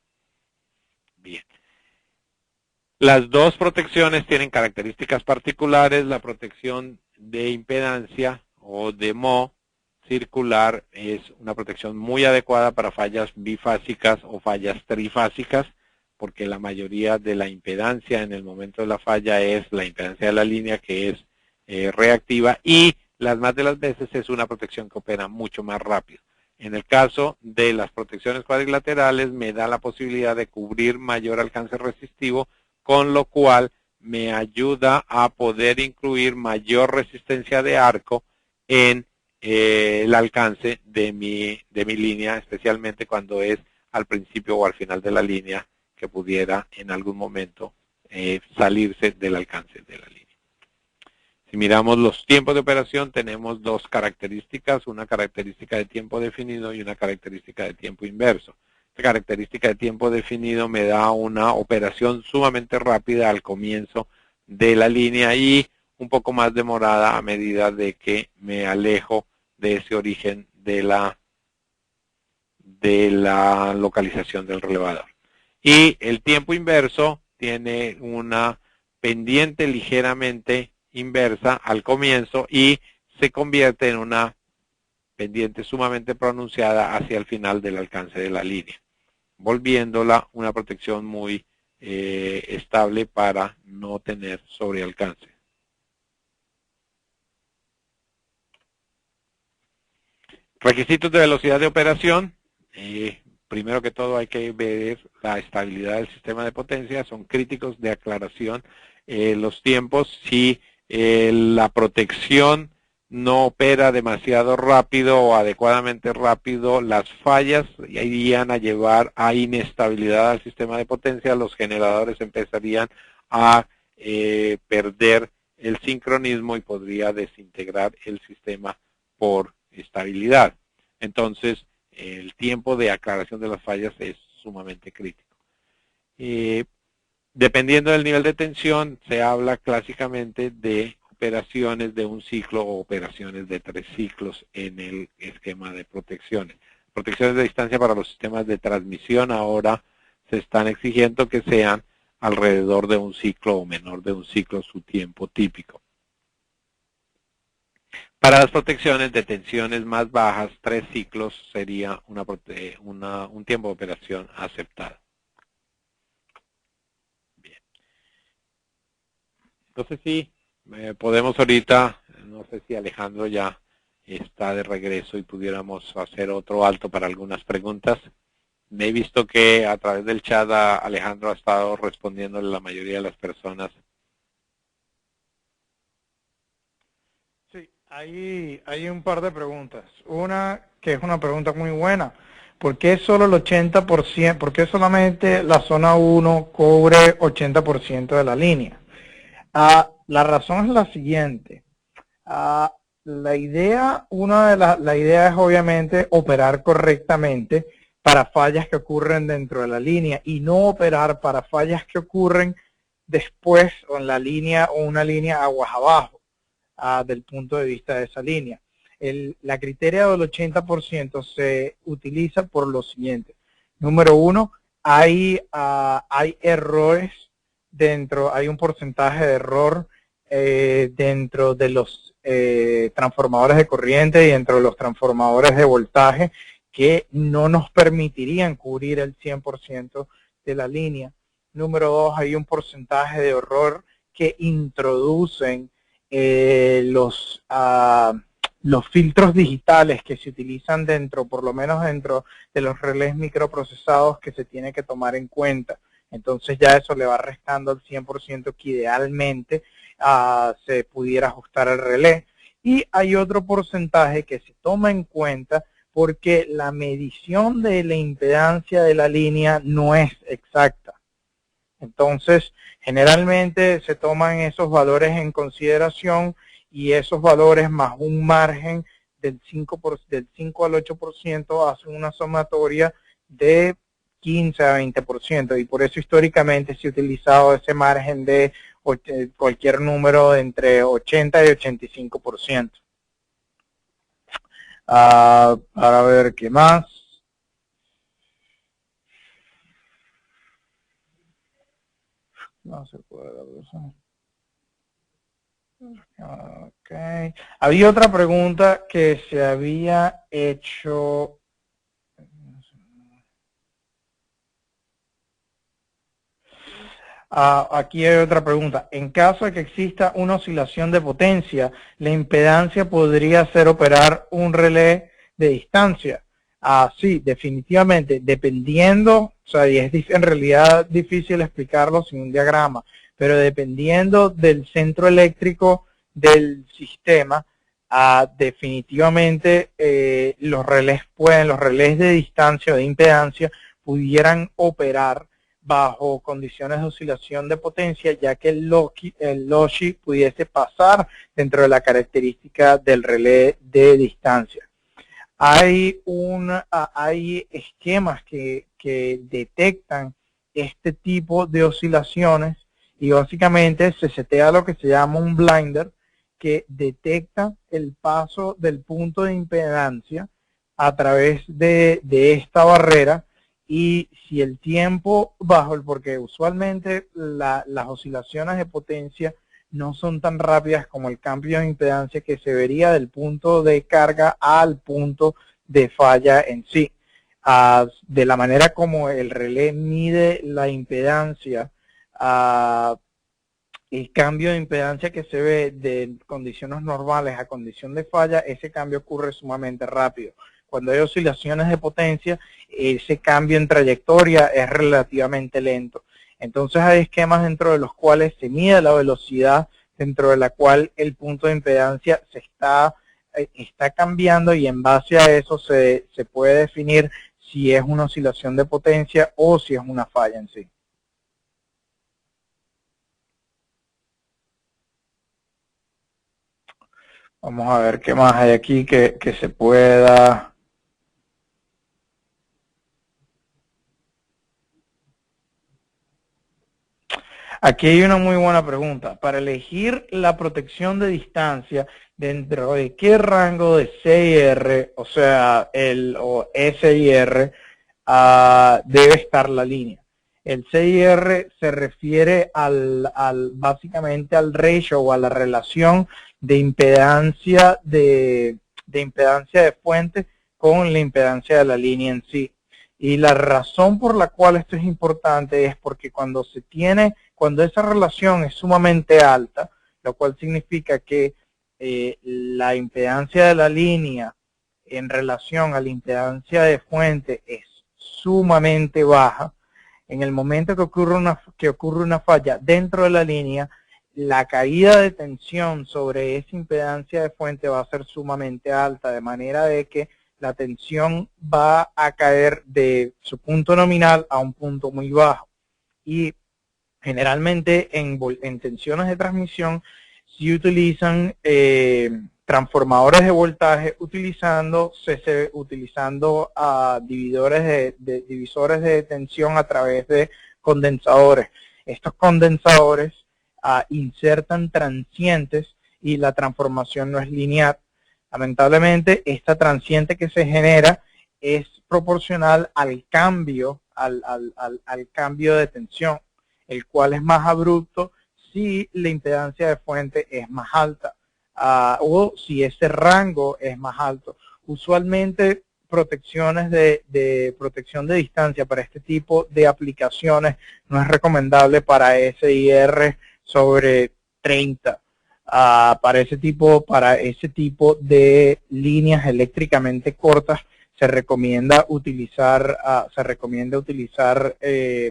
Bien. Las dos protecciones tienen características particulares. La protección de impedancia o de MO circular es una protección muy adecuada para fallas bifásicas o fallas trifásicas, porque la mayoría de la impedancia en el momento de la falla es la impedancia de la línea, que es reactiva, y las más de las veces es una protección que opera mucho más rápido. En el caso de las protecciones cuadrilaterales me da la posibilidad de cubrir mayor alcance resistivo, con lo cual me ayuda a poder incluir mayor resistencia de arco en el alcance de mi línea, especialmente cuando es al principio o al final de la línea, que pudiera en algún momento salirse del alcance de la línea. Si miramos los tiempos de operación, tenemos dos características, una característica de tiempo definido y una característica de tiempo inverso. Esta característica de tiempo definido me da una operación sumamente rápida al comienzo de la línea y un poco más demorada a medida de que me alejo de ese origen de la localización del relevador. Y el tiempo inverso tiene una pendiente ligeramente inversa al comienzo y se convierte en una pendiente sumamente pronunciada hacia el final del alcance de la línea, volviéndola una protección muy estable para no tener sobrealcance. Requisitos de velocidad de operación. Primero que todo hay que ver la estabilidad del sistema de potencia, son críticos de aclaración. Los tiempos, si la protección no opera demasiado rápido o adecuadamente rápido, las fallas irían a llevar a inestabilidad al sistema de potencia, los generadores empezarían a perder el sincronismo y podría desintegrar el sistema por estabilidad. Entonces, el tiempo de aclaración de las fallas es sumamente crítico. Dependiendo del nivel de tensión, se habla clásicamente de operaciones de un ciclo o operaciones de 3 ciclos en el esquema de protecciones. Protecciones de distancia para los sistemas de transmisión ahora se están exigiendo que sean alrededor de un ciclo o menor de un ciclo su tiempo típico. Para las protecciones de tensiones más bajas, 3 ciclos sería un tiempo de operación aceptado. Bien. Entonces sí, podemos ahorita, no sé si Alejandro ya está de regreso y pudiéramos hacer otro alto para algunas preguntas. Me he visto que a través del chat Alejandro ha estado respondiéndole a la mayoría de las personas. Sí, hay un par de preguntas. Una que es una pregunta muy buena. ¿Por qué solo el 80%? ¿Por qué solamente la zona 1 cubre 80% de la línea? La razón es la siguiente. La idea es obviamente operar correctamente para fallas que ocurren dentro de la línea y no operar para fallas que ocurren después o en la línea o una línea aguas abajo del punto de vista de esa línea. La criteria del 80% se utiliza por lo siguiente. Número uno, hay errores hay un porcentaje de error dentro de los transformadores de corriente y dentro de los transformadores de voltaje que no nos permitirían cubrir el 100% de la línea. Número 2, hay un porcentaje de error que introducen los filtros digitales que se utilizan dentro, por lo menos dentro de los relés microprocesados, que se tiene que tomar en cuenta. Entonces ya eso le va restando al 100% que idealmente se pudiera ajustar el relé. Y hay otro porcentaje que se toma en cuenta porque la medición de la impedancia de la línea no es exacta. Entonces, generalmente se toman esos valores en consideración y esos valores más un margen del 5 al 8% hacen una sumatoria de 15 a 20%, y por eso históricamente se ha utilizado ese margen de cualquier número de entre 80 y 85%. Para ver qué más. No se puede usar. Ok. Había otra pregunta que se había hecho. Aquí hay otra pregunta. En caso de que exista una oscilación de potencia, ¿la impedancia podría hacer operar un relé de distancia? Sí, definitivamente, dependiendo, o sea, y es en realidad difícil explicarlo sin un diagrama, pero dependiendo del centro eléctrico del sistema, definitivamente los relés de distancia o de impedancia pudieran operar bajo condiciones de oscilación de potencia, ya que el loci pudiese pasar dentro de la característica del relé de distancia. Hay esquemas que detectan este tipo de oscilaciones y básicamente se setea lo que se llama un blinder que detecta el paso del punto de impedancia a través de esta barrera. Y si el tiempo porque usualmente las oscilaciones de potencia no son tan rápidas como el cambio de impedancia que se vería del punto de carga al punto de falla en sí. De la manera como el relé mide la impedancia, el cambio de impedancia que se ve de condiciones normales a condición de falla, ese cambio ocurre sumamente rápido. Cuando hay oscilaciones de potencia, ese cambio en trayectoria es relativamente lento. Entonces hay esquemas dentro de los cuales se mide la velocidad, dentro de la cual el punto de impedancia se está cambiando, y en base a eso se puede definir si es una oscilación de potencia o si es una falla en sí. Vamos a ver qué más hay aquí que se pueda. Aquí hay una muy buena pregunta. Para elegir la protección de distancia, ¿dentro de qué rango de CIR, o sea, o SIR, debe estar la línea? El CIR se refiere básicamente al ratio o a la relación de impedancia de fuente con la impedancia de la línea en sí. Y la razón por la cual esto es importante es porque cuando esa relación es sumamente alta, lo cual significa que la impedancia de la línea en relación a la impedancia de fuente es sumamente baja, en el momento que ocurre una falla dentro de la línea, la caída de tensión sobre esa impedancia de fuente va a ser sumamente alta, de manera de que la tensión va a caer de su punto nominal a un punto muy bajo. Y generalmente en tensiones de transmisión se utilizan transformadores de voltaje utilizando divisores de tensión a través de condensadores. Estos condensadores insertan transientes y la transformación no es lineal. Lamentablemente, esta transiente que se genera es proporcional al cambio de tensión, el cual es más abrupto si la impedancia de fuente es más alta. o si ese rango es más alto. Usualmente protecciones de protección de distancia para este tipo de aplicaciones no es recomendable para SIR sobre 30. Para ese tipo de líneas eléctricamente cortas se recomienda utilizar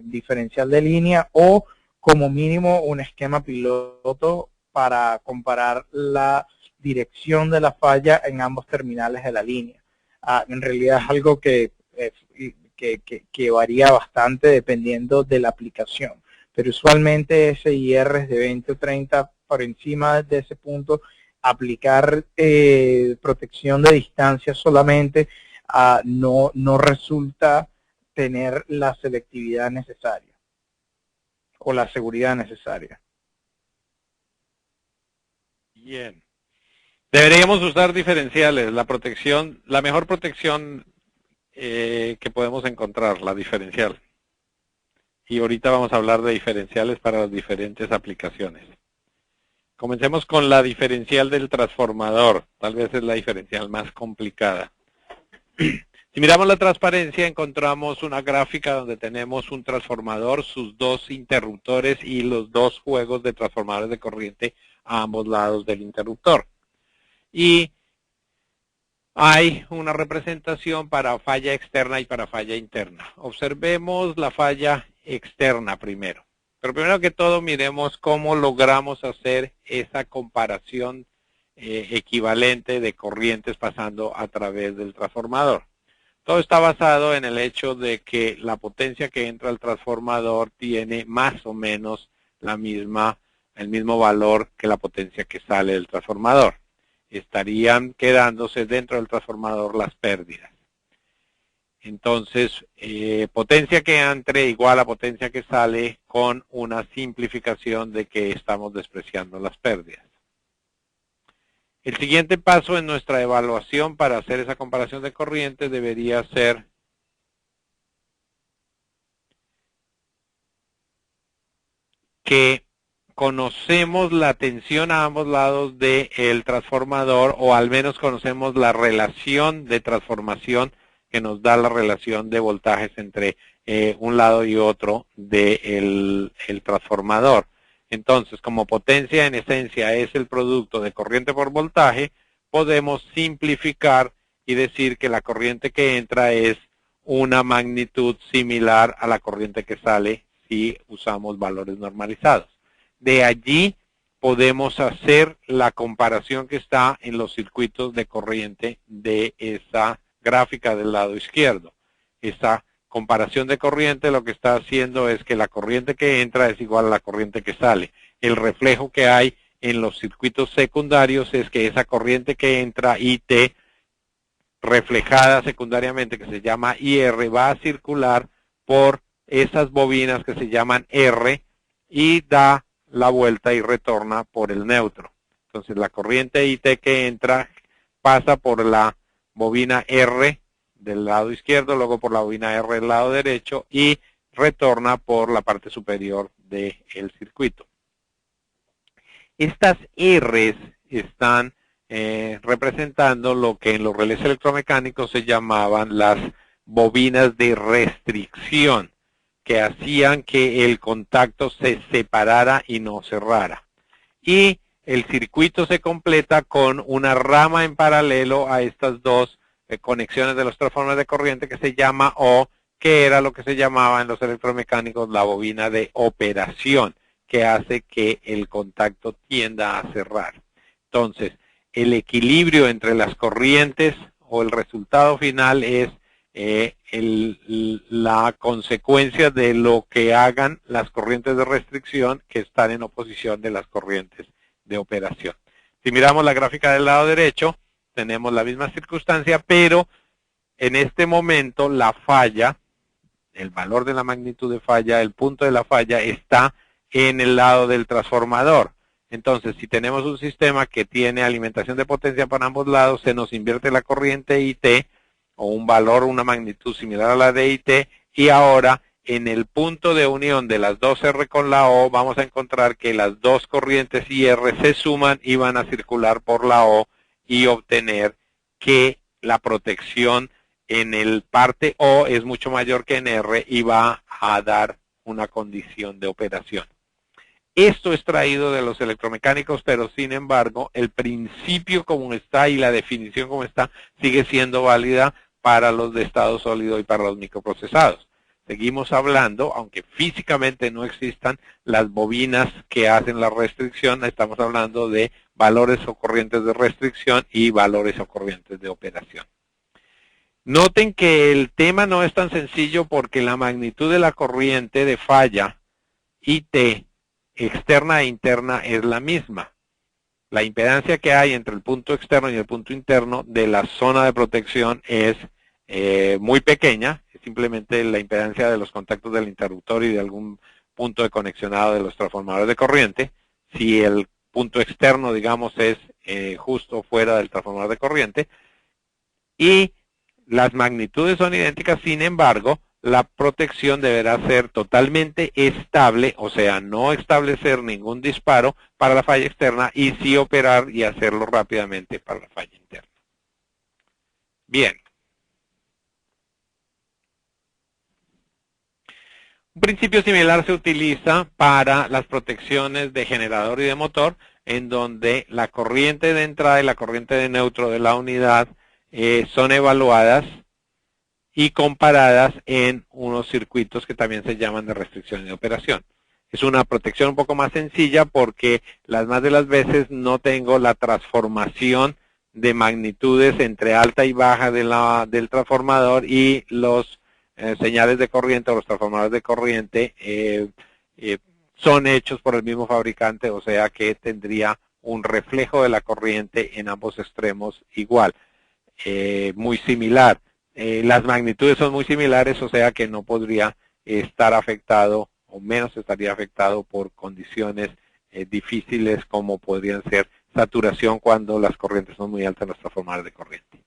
diferencial de línea o como mínimo un esquema piloto para comparar la dirección de la falla en ambos terminales de la línea. En realidad es algo que varía bastante dependiendo de la aplicación, pero usualmente SIRs de 20 o 30 por encima de ese punto, aplicar protección de distancia solamente no resulta tener la selectividad necesaria o la seguridad necesaria. Bien. Deberíamos usar diferenciales. La mejor protección que podemos encontrar, la diferencial. Y ahorita vamos a hablar de diferenciales para las diferentes aplicaciones. Comencemos con la diferencial del transformador. Tal vez es la diferencial más complicada. Si miramos la transparencia, encontramos una gráfica donde tenemos un transformador, sus dos interruptores y los dos juegos de transformadores de corriente a ambos lados del interruptor. Y hay una representación para falla externa y para falla interna. Observemos la falla externa primero. Pero primero que todo miremos cómo logramos hacer esa comparación equivalente de corrientes pasando a través del transformador. Todo está basado en el hecho de que la potencia que entra al transformador tiene más o menos el mismo valor que la potencia que sale del transformador. Estarían quedándose dentro del transformador las pérdidas. Entonces, potencia que entre igual a potencia que sale con una simplificación de que estamos despreciando las pérdidas. El siguiente paso en nuestra evaluación para hacer esa comparación de corriente debería ser que conocemos la tensión a ambos lados del transformador, o al menos conocemos la relación de transformación que nos da la relación de voltajes entre un lado y otro del transformador. Entonces, como potencia en esencia es el producto de corriente por voltaje, podemos simplificar y decir que la corriente que entra es una magnitud similar a la corriente que sale si usamos valores normalizados. De allí podemos hacer la comparación que está en los circuitos de corriente de esa gráfica del lado izquierdo. Esa comparación de corriente lo que está haciendo es que la corriente que entra es igual a la corriente que sale. El reflejo que hay en los circuitos secundarios es que esa corriente que entra, IT, reflejada secundariamente, que se llama IR, va a circular por esas bobinas que se llaman R y da la vuelta y retorna por el neutro. Entonces la corriente IT que entra pasa por la bobina R del lado izquierdo, luego por la bobina R del lado derecho y retorna por la parte superior del circuito. Estas R's están representando lo que en los relés electromecánicos se llamaban las bobinas de restricción, que hacían que el contacto se separara y no cerrara. Y el circuito se completa con una rama en paralelo a estas dos conexiones de los transformadores de corriente que se llama O, que era lo que se llamaba en los electromecánicos la bobina de operación, que hace que el contacto tienda a cerrar. Entonces, el equilibrio entre las corrientes o el resultado final es la consecuencia de lo que hagan las corrientes de restricción que están en oposición de las corrientes de operación. Si miramos la gráfica del lado derecho, tenemos la misma circunstancia, pero en este momento la falla, el valor de la magnitud de falla, el punto de la falla está en el lado del transformador. Entonces, si tenemos un sistema que tiene alimentación de potencia para ambos lados, se nos invierte la corriente IT, o un valor, una magnitud similar a la de IT, y ahora en el punto de unión de las dos R con la O, vamos a encontrar que las dos corrientes IR se suman y van a circular por la O y obtener que la protección en el parte O es mucho mayor que en R y va a dar una condición de operación. Esto es traído de los electromecánicos, pero sin embargo, el principio como está y la definición como está sigue siendo válida para los de estado sólido y para los microprocesados. Seguimos hablando, aunque físicamente no existan las bobinas que hacen la restricción, estamos hablando de valores o corrientes de restricción y valores o corrientes de operación. Noten que el tema no es tan sencillo porque la magnitud de la corriente de falla IT externa e interna es la misma. La impedancia que hay entre el punto externo y el punto interno de la zona de protección es muy pequeña, es simplemente la impedancia de los contactos del interruptor y de algún punto de conexionado de los transformadores de corriente. Si el punto externo, digamos, es justo fuera del transformador de corriente, y las magnitudes son idénticas, sin embargo, la protección deberá ser totalmente estable, o sea, no establecer ningún disparo para la falla externa y sí operar y hacerlo rápidamente para la falla interna. Bien. Un principio similar se utiliza para las protecciones de generador y de motor, en donde la corriente de entrada y la corriente de neutro de la unidad son evaluadas y comparadas en unos circuitos que también se llaman de restricción y de operación. Es una protección un poco más sencilla porque las más de las veces no tengo la transformación de magnitudes entre alta y baja del transformador y los señales de corriente o los transformadores de corriente son hechos por el mismo fabricante, o sea que tendría un reflejo de la corriente en ambos extremos igual, muy similar. Las magnitudes son muy similares, o sea que no podría estar afectado, o menos estaría afectado por condiciones difíciles como podrían ser saturación cuando las corrientes son muy altas en los transformadores de corriente.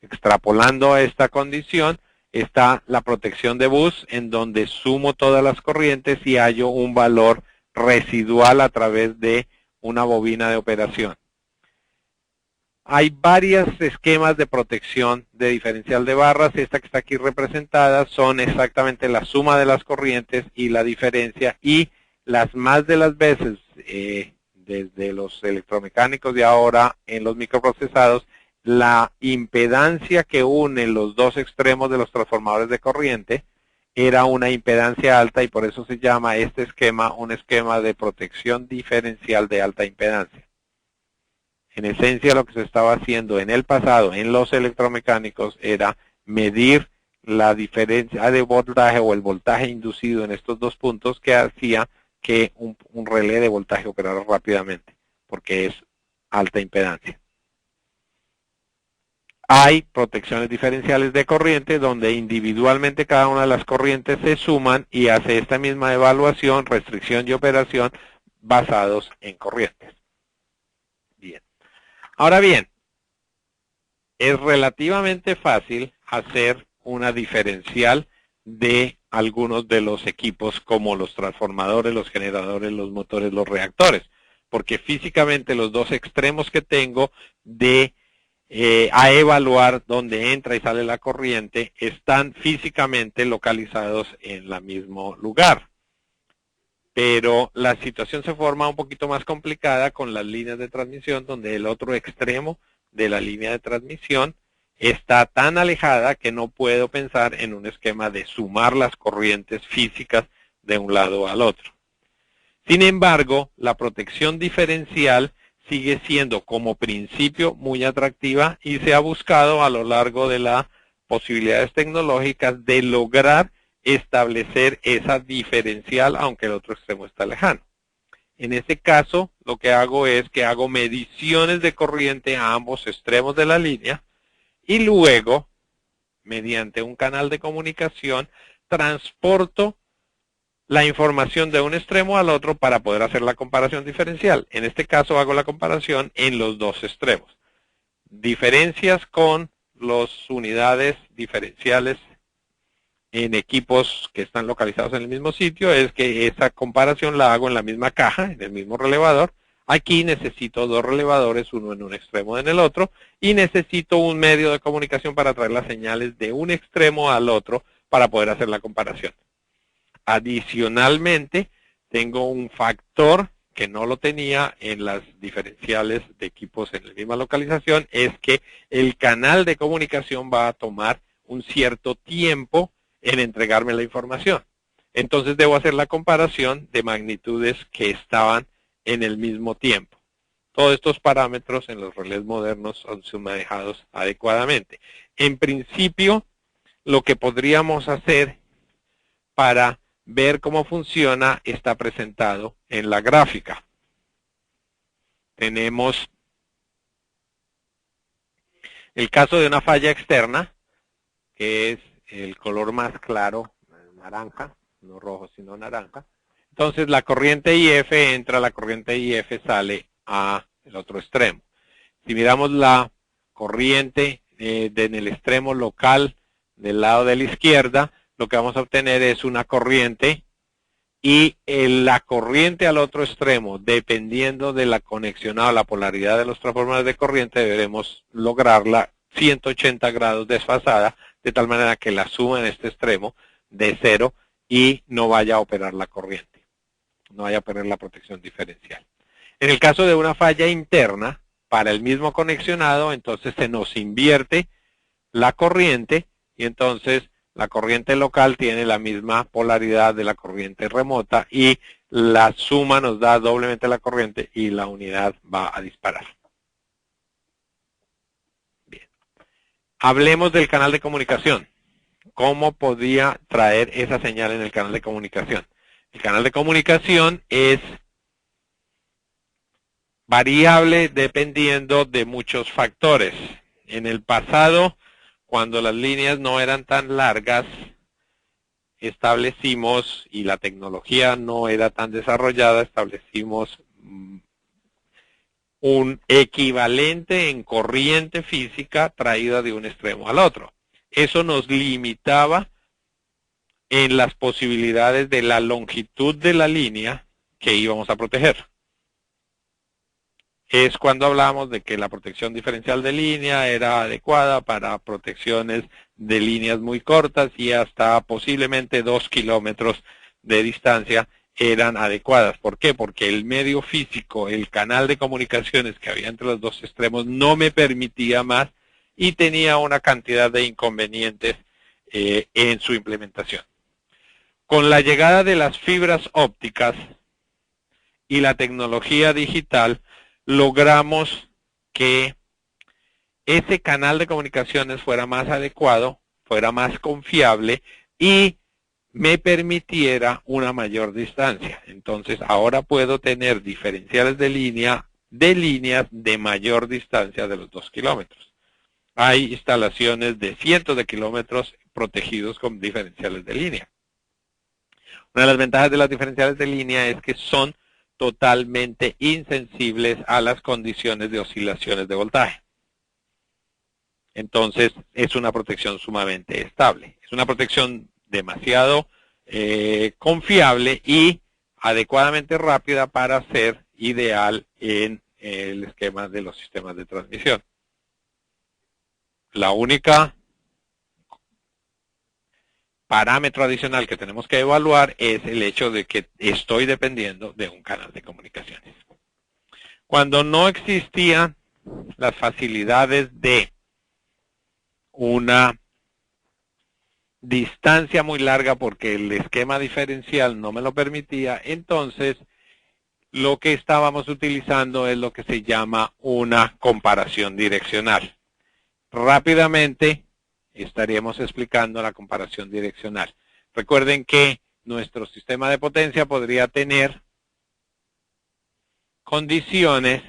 Extrapolando a esta condición, está la protección de bus, en donde sumo todas las corrientes y hallo un valor residual a través de una bobina de operación. Hay varios esquemas de protección de diferencial de barras. Esta que está aquí representada son exactamente la suma de las corrientes y la diferencia, y las más de las veces, desde los electromecánicos y ahora en los microprocesados, la impedancia que une los dos extremos de los transformadores de corriente era una impedancia alta, y por eso se llama este esquema un esquema de protección diferencial de alta impedancia. En esencia, lo que se estaba haciendo en el pasado en los electromecánicos era medir la diferencia de voltaje o el voltaje inducido en estos dos puntos, que hacía que un relé de voltaje operara rápidamente, porque es alta impedancia. Hay protecciones diferenciales de corriente donde individualmente cada una de las corrientes se suman y hace esta misma evaluación, restricción y operación basados en corrientes. Bien. Ahora bien, es relativamente fácil hacer una diferencial de algunos de los equipos como los transformadores, los generadores, los motores, los reactores, porque físicamente los dos extremos que tengo a evaluar donde entra y sale la corriente están físicamente localizados en el mismo lugar. Pero la situación se forma un poquito más complicada con las líneas de transmisión, donde el otro extremo de la línea de transmisión está tan alejada que no puedo pensar en un esquema de sumar las corrientes físicas de un lado al otro. Sin embargo, la protección diferencial sigue siendo como principio muy atractiva y se ha buscado a lo largo de las posibilidades tecnológicas de lograr establecer esa diferencial aunque el otro extremo está lejano. En este caso, lo que hago es que hago mediciones de corriente a ambos extremos de la línea y luego, mediante un canal de comunicación, transporto la información de un extremo al otro para poder hacer la comparación diferencial. En este caso hago la comparación en los dos extremos. Diferencias con las unidades diferenciales en equipos que están localizados en el mismo sitio es que esa comparación la hago en la misma caja, en el mismo relevador. Aquí necesito dos relevadores, uno en un extremo y en el otro, y necesito un medio de comunicación para traer las señales de un extremo al otro para poder hacer la comparación. Adicionalmente, tengo un factor que no lo tenía en las diferenciales de equipos en la misma localización, es que el canal de comunicación va a tomar un cierto tiempo en entregarme la información. Entonces debo hacer la comparación de magnitudes que estaban en el mismo tiempo. Todos estos parámetros en los relés modernos son manejados adecuadamente. En principio, lo que podríamos hacer para ver cómo funciona está presentado en la gráfica. Tenemos el caso de una falla externa, que es el color más claro, naranja, no rojo sino naranja. Entonces la corriente IF entra, la corriente IF sale a el otro extremo. Si miramos la corriente en el extremo local del lado de la izquierda, lo que vamos a obtener es una corriente y la corriente al otro extremo, dependiendo de la conexión o la polaridad de los transformadores de corriente, deberemos lograrla 180 grados desfasada, de tal manera que la suma en este extremo de cero y no vaya a operar la corriente, no vaya a operar la protección diferencial. En el caso de una falla interna, para el mismo conexionado, entonces se nos invierte la corriente y entonces la corriente local tiene la misma polaridad de la corriente remota y la suma nos da doblemente la corriente y la unidad va a disparar. Bien. Hablemos del canal de comunicación. ¿Cómo podía traer esa señal en el canal de comunicación? El canal de comunicación es variable dependiendo de muchos factores. En el pasado, cuando las líneas no eran tan largas, establecimos, y la tecnología no era tan desarrollada, establecimos un equivalente en corriente física traída de un extremo al otro. Eso nos limitaba en las posibilidades de la longitud de la línea que íbamos a proteger. Es cuando hablábamos de que la protección diferencial de línea era adecuada para protecciones de líneas muy cortas y hasta posiblemente 2 kilómetros de distancia eran adecuadas. ¿Por qué? Porque el medio físico, el canal de comunicaciones que había entre los dos extremos no me permitía más y tenía una cantidad de inconvenientes en su implementación. Con la llegada de las fibras ópticas y la tecnología digital, logramos que ese canal de comunicaciones fuera más adecuado, fuera más confiable y me permitiera una mayor distancia. Entonces ahora puedo tener diferenciales de líneas de mayor distancia de los 2 kilómetros. Hay instalaciones de cientos de kilómetros protegidos con diferenciales de línea. Una de las ventajas de las diferenciales de línea es que son totalmente insensibles a las condiciones de oscilaciones de voltaje. Entonces, es una protección sumamente estable. Es una protección demasiado confiable y adecuadamente rápida para ser ideal en el esquema de los sistemas de transmisión. La única parámetro adicional que tenemos que evaluar es el hecho de que estoy dependiendo de un canal de comunicaciones. Cuando no existían las facilidades de una distancia muy larga porque el esquema diferencial no me lo permitía, entonces lo que estábamos utilizando es lo que se llama una comparación direccional. Rápidamente estaríamos explicando la comparación direccional. Recuerden que nuestro sistema de potencia podría tener condiciones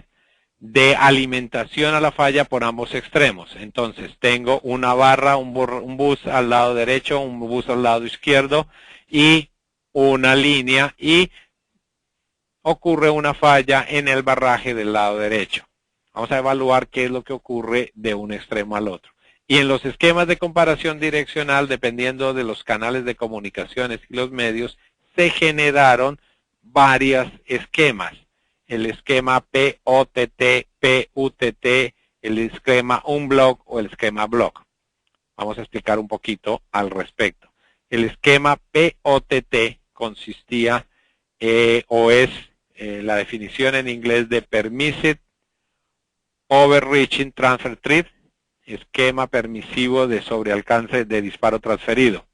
de alimentación a la falla por ambos extremos. Entonces tengo una barra, un bus al lado derecho, un bus al lado izquierdo y una línea y ocurre una falla en el barraje del lado derecho. Vamos a evaluar qué es lo que ocurre de un extremo al otro. Y en los esquemas de comparación direccional, dependiendo de los canales de comunicaciones y los medios, se generaron varios esquemas. El esquema POTT, PUTT, el esquema unblock o el esquema block. Vamos a explicar un poquito al respecto. El esquema POTT consistía o es la definición en inglés de Permissive Overreaching Transfer Tree, esquema permisivo de sobrealcance de disparo transferido,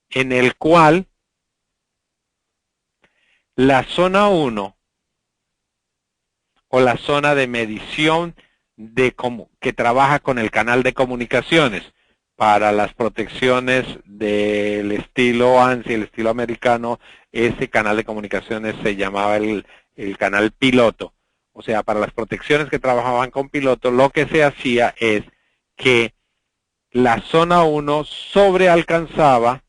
en el cual la zona 1 o la zona de medición que trabaja con el canal de comunicaciones para las protecciones del estilo ANSI, el estilo americano, ese canal de comunicaciones se llamaba el canal piloto. O sea, para las protecciones que trabajaban con piloto, lo que se hacía es que la zona 1 sobrealcanzaba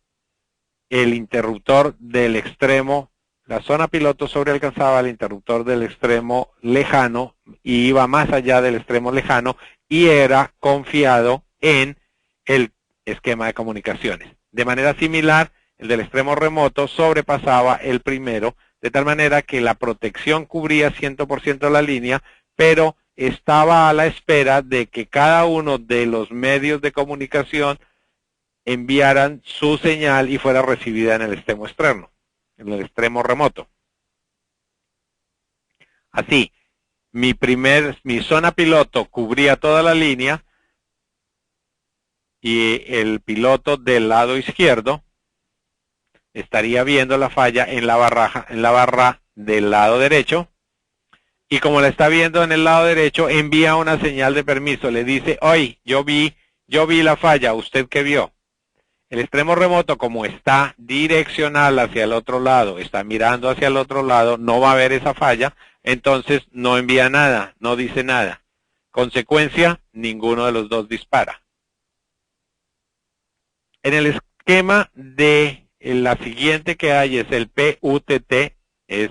el interruptor del extremo, la zona piloto sobrealcanzaba el interruptor del extremo lejano y iba más allá del extremo lejano y era confiado en el esquema de comunicaciones. De manera similar, el del extremo remoto sobrepasaba el primero, de tal manera que la protección cubría 100% la línea, pero estaba a la espera de que cada uno de los medios de comunicación enviaran su señal y fuera recibida en el extremo externo, en el extremo remoto. Así, mi zona piloto cubría toda la línea y el piloto del lado izquierdo estaría viendo la falla en la barra del lado derecho, y como la está viendo en el lado derecho, envía una señal de permiso, le dice, oye, yo vi la falla, ¿usted qué vio? El extremo remoto, como está direccional hacia el otro lado, está mirando hacia el otro lado, no va a ver esa falla, entonces no envía nada, no dice nada. Consecuencia, ninguno de los dos dispara. En el esquema de la siguiente que hay es el PUTT, es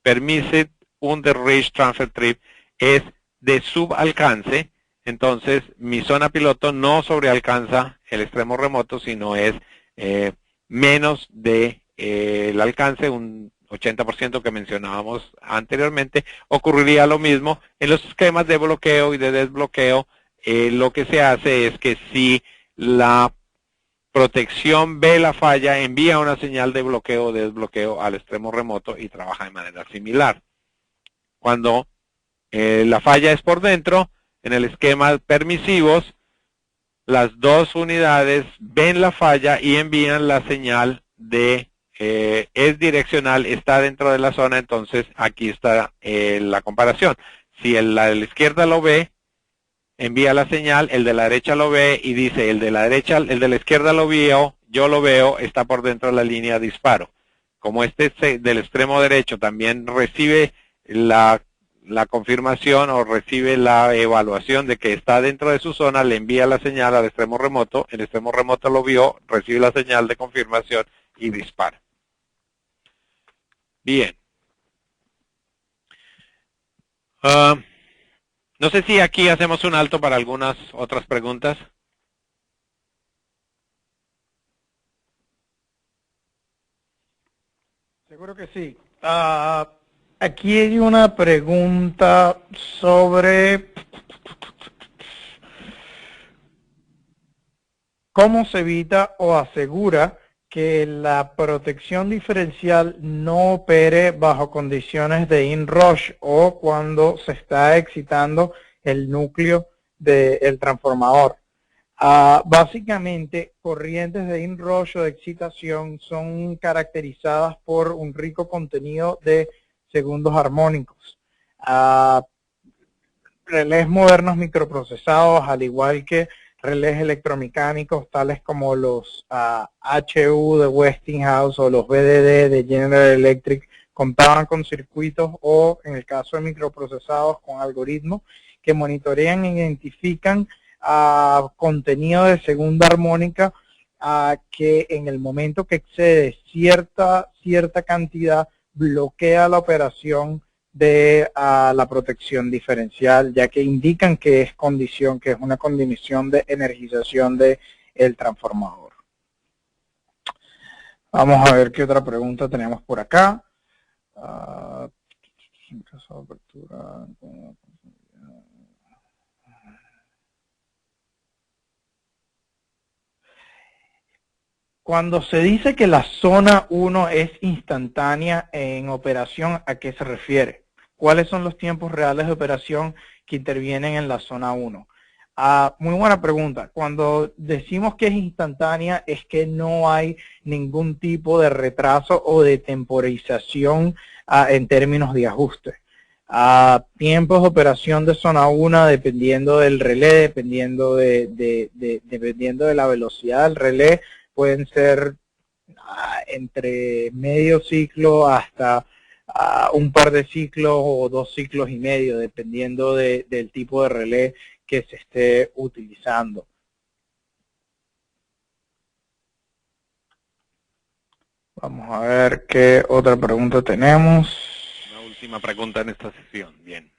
Permissive Underreach Transfer Tree, es de subalcance. Entonces, mi zona piloto no sobrealcanza el extremo remoto, sino es menos de el alcance, un 80% que mencionábamos anteriormente. Ocurriría lo mismo en los esquemas de bloqueo y de desbloqueo. Lo que se hace es que si la protección ve la falla, envía una señal de bloqueo o desbloqueo al extremo remoto y trabaja de manera similar. Cuando la falla es por dentro, en el esquema permisivos, las dos unidades ven la falla y envían la señal de es direccional, está dentro de la zona, entonces aquí está la comparación. Si la de la izquierda lo ve, envía la señal, el de la derecha lo ve y dice, el de la izquierda lo vio, yo lo veo, está por dentro de la línea de disparo. Como este del extremo derecho también recibe la confirmación o recibe la evaluación de que está dentro de su zona, le envía la señal al extremo remoto, el extremo remoto lo vio, recibe la señal de confirmación y dispara. Bien. No sé si aquí hacemos un alto para algunas otras preguntas. Seguro que sí. Aquí hay una pregunta sobre cómo se evita o asegura que la protección diferencial no opere bajo condiciones de inrush o cuando se está excitando el núcleo del transformador. Básicamente, corrientes de inrush o de excitación son caracterizadas por un rico contenido de segundos armónicos. Relés modernos microprocesados, al igual que relés electromecánicos tales como los HU de Westinghouse o los BDD de General Electric, contaban con circuitos o, en el caso de microprocesados, con algoritmos que monitorean e identifican contenido de segunda armónica que en el momento que excede cierta cantidad bloquea la operación de la protección diferencial, ya que indican que es una condición de energización del transformador. Vamos a ver qué otra pregunta tenemos por acá. Cuando se dice que la zona 1 es instantánea en operación, ¿a qué se refiere? ¿Cuáles son los tiempos reales de operación que intervienen en la zona 1? Muy buena pregunta. Cuando decimos que es instantánea es que no hay ningún tipo de retraso o de temporización en términos de ajuste. Tiempos de operación de zona 1 dependiendo del relé, dependiendo de la velocidad del relé, pueden ser entre medio ciclo hasta un par de ciclos o 2 ciclos y medio, dependiendo del tipo de relé que se esté utilizando. Vamos a ver qué otra pregunta tenemos. Una última pregunta en esta sesión. Bien.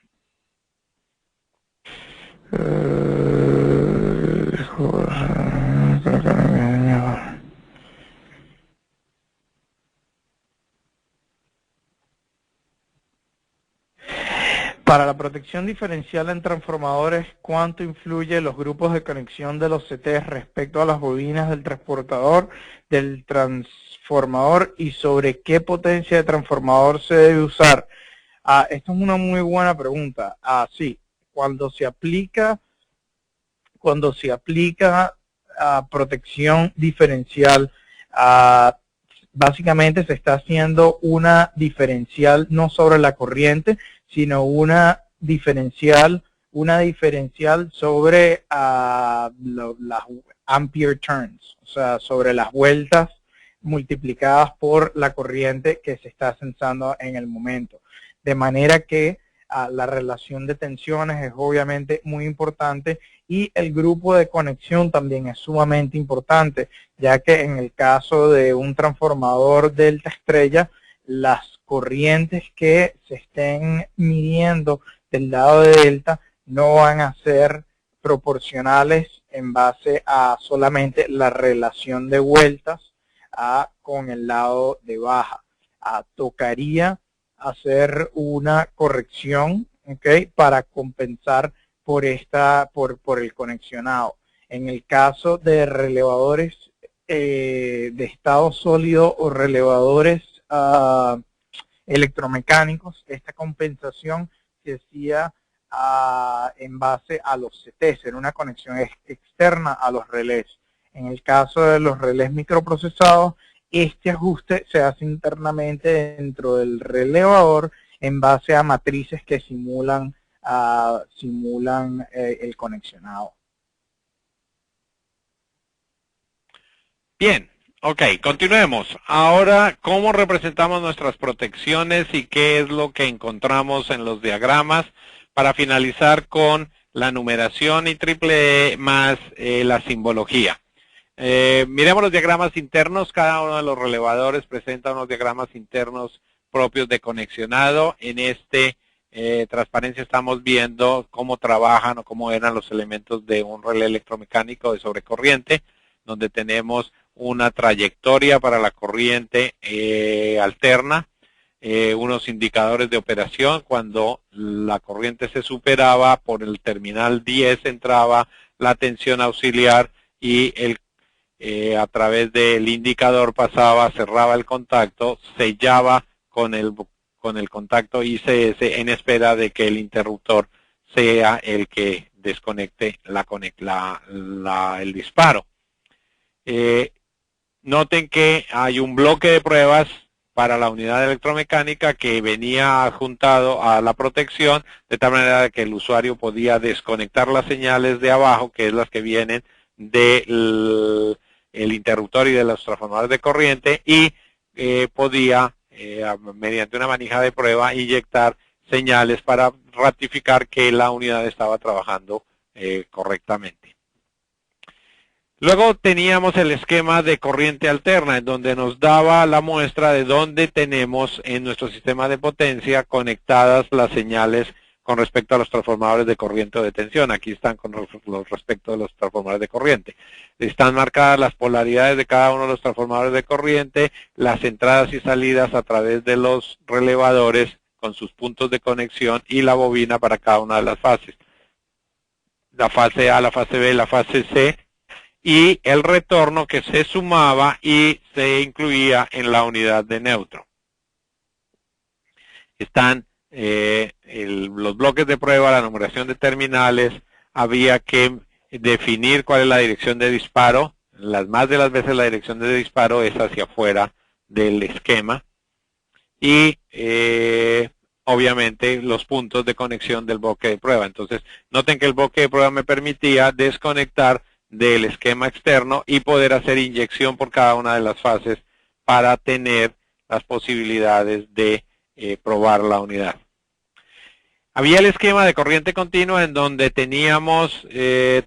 Para la protección diferencial en transformadores, ¿cuánto influye los grupos de conexión de los CTs respecto a las bobinas del transportador del transformador y sobre qué potencia de transformador se debe usar? Esta es una muy buena pregunta. Sí, cuando se aplica protección diferencial, básicamente se está haciendo una diferencial no sobre la corriente, sino una diferencial sobre las ampere turns, o sea, sobre las vueltas multiplicadas por la corriente que se está censando en el momento. De manera que la relación de tensiones es obviamente muy importante y el grupo de conexión también es sumamente importante, ya que en el caso de un transformador delta estrella, las corrientes que se estén midiendo del lado de delta no van a ser proporcionales en base a solamente la relación de vueltas con el lado de baja. Tocaría hacer una corrección, ¿okay?, para compensar por el conexionado. En el caso de relevadores de estado sólido o relevadores electromecánicos, esta compensación se hacía en base a los CTs, en una conexión externa a los relés. En el caso de los relés microprocesados, este ajuste se hace internamente dentro del relevador en base a matrices que simulan el conexionado. Bien, ok, continuemos. Ahora, ¿cómo representamos nuestras protecciones y qué es lo que encontramos en los diagramas para finalizar con la numeración y triple E más la simbología? Miremos los diagramas internos. Cada uno de los relevadores presenta unos diagramas internos propios de conexionado. En transparencia estamos viendo cómo trabajan o cómo eran los elementos de un relé electromecánico de sobrecorriente, donde tenemos una trayectoria para la corriente alterna, unos indicadores de operación. Cuando la corriente se superaba, por el terminal 10 entraba la tensión auxiliar y a través del indicador pasaba, cerraba el contacto, sellaba con el contacto ICS en espera de que el interruptor sea el que desconecte el disparo. Noten que hay un bloque de pruebas para la unidad electromecánica que venía adjuntado a la protección, de tal manera que el usuario podía desconectar las señales de abajo, que es las que vienen del interruptor y de los transformadores de corriente, y podía, mediante una manija de prueba, inyectar señales para ratificar que la unidad estaba trabajando correctamente. Luego teníamos el esquema de corriente alterna, en donde nos daba la muestra de dónde tenemos en nuestro sistema de potencia conectadas las señales con respecto a los transformadores de corriente o de tensión. Aquí están con respecto a los transformadores de corriente. Están marcadas las polaridades de cada uno de los transformadores de corriente, las entradas y salidas a través de los relevadores con sus puntos de conexión y la bobina para cada una de las fases. La fase A, la fase B, la fase C, y el retorno que se sumaba y se incluía en la unidad de neutro. Están los bloques de prueba, la numeración de terminales, había que definir cuál es la dirección de disparo. Más de las veces la dirección de disparo es hacia afuera del esquema. Y obviamente los puntos de conexión del bloque de prueba. Entonces, noten que el bloque de prueba me permitía desconectar del esquema externo y poder hacer inyección por cada una de las fases para tener las posibilidades de probar la unidad. Había el esquema de corriente continua en donde teníamos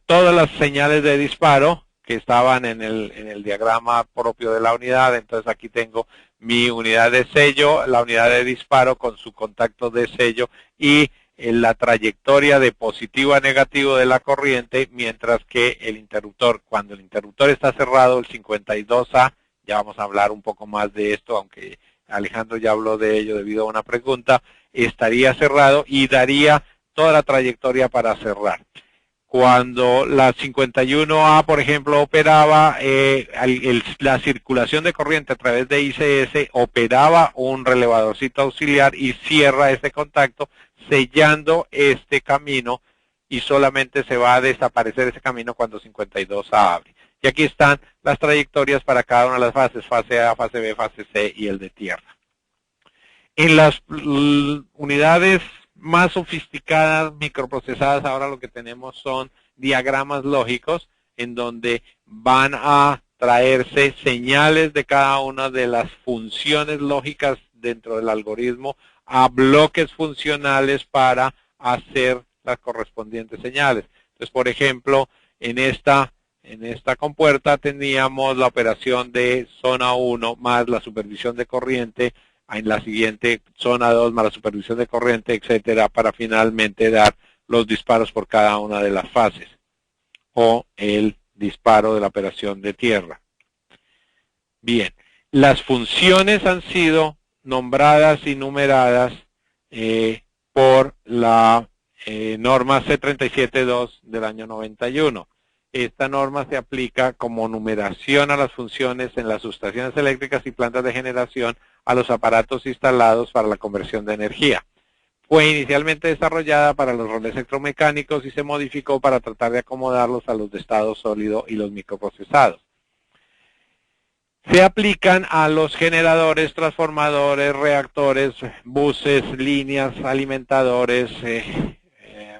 todas las señales de disparo que estaban en el diagrama propio de la unidad. Entonces aquí tengo mi unidad de sello, la unidad de disparo con su contacto de sello y la trayectoria de positivo a negativo de la corriente, mientras que el interruptor, cuando el interruptor está cerrado, el 52A, ya vamos a hablar un poco más de esto, aunque Alejandro ya habló de ello debido a una pregunta, estaría cerrado y daría toda la trayectoria para cerrar. Cuando la 51A, por ejemplo, operaba, la circulación de corriente a través de ICS operaba un relevadorcito auxiliar y cierra este contacto, sellando este camino, y solamente se va a desaparecer ese camino cuando 52A abre. Y aquí están las trayectorias para cada una de las fases, fase A, fase B, fase C y el de tierra. En las unidades más sofisticadas, microprocesadas, ahora lo que tenemos son diagramas lógicos en donde van a traerse señales de cada una de las funciones lógicas dentro del algoritmo a bloques funcionales para hacer las correspondientes señales. Entonces, por ejemplo, en esta compuerta teníamos la operación de zona 1 más la supervisión de corriente, en la siguiente zona 2 más la supervisión de corriente, etcétera, para finalmente dar los disparos por cada una de las fases o el disparo de la operación de tierra. Bien, las funciones han sido nombradas y numeradas por la norma C372 del año 91. Esta norma se aplica como numeración a las funciones en las subestaciones eléctricas y plantas de generación a los aparatos instalados para la conversión de energía. Fue inicialmente desarrollada para los roles electromecánicos y se modificó para tratar de acomodarlos a los de estado sólido y los microprocesados. Se aplican a los generadores, transformadores, reactores, buses, líneas, alimentadores,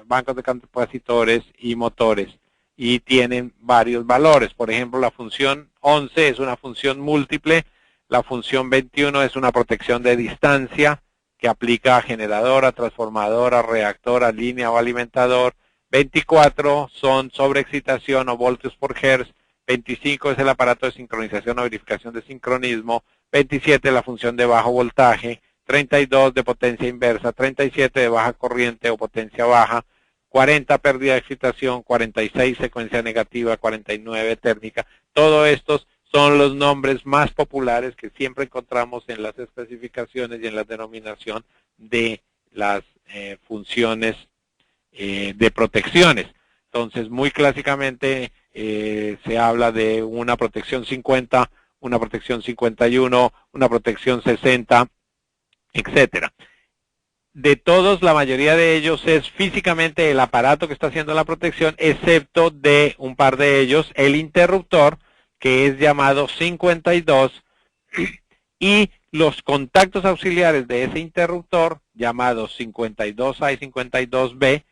bancos de capacitores y motores. Y tienen varios valores. Por ejemplo, la función 11 es una función múltiple, la función 21 es una protección de distancia que aplica a generadora, transformadora, reactora, línea o alimentador. 24 son sobreexcitación o voltios por hertz. 25 es el aparato de sincronización o verificación de sincronismo. 27 la función de bajo voltaje. 32 de potencia inversa. 37 de baja corriente o potencia baja. 40 pérdida de excitación, 46 secuencia negativa, 49 térmica. Todos estos son los nombres más populares que siempre encontramos en las especificaciones y en la denominación de las funciones de protecciones. Entonces, muy clásicamente se habla de una protección 50, una protección 51, una protección 60, etcétera. De todos, la mayoría de ellos es físicamente el aparato que está haciendo la protección, excepto de un par de ellos, el interruptor, que es llamado 52, y los contactos auxiliares de ese interruptor, llamados 52A y 52B,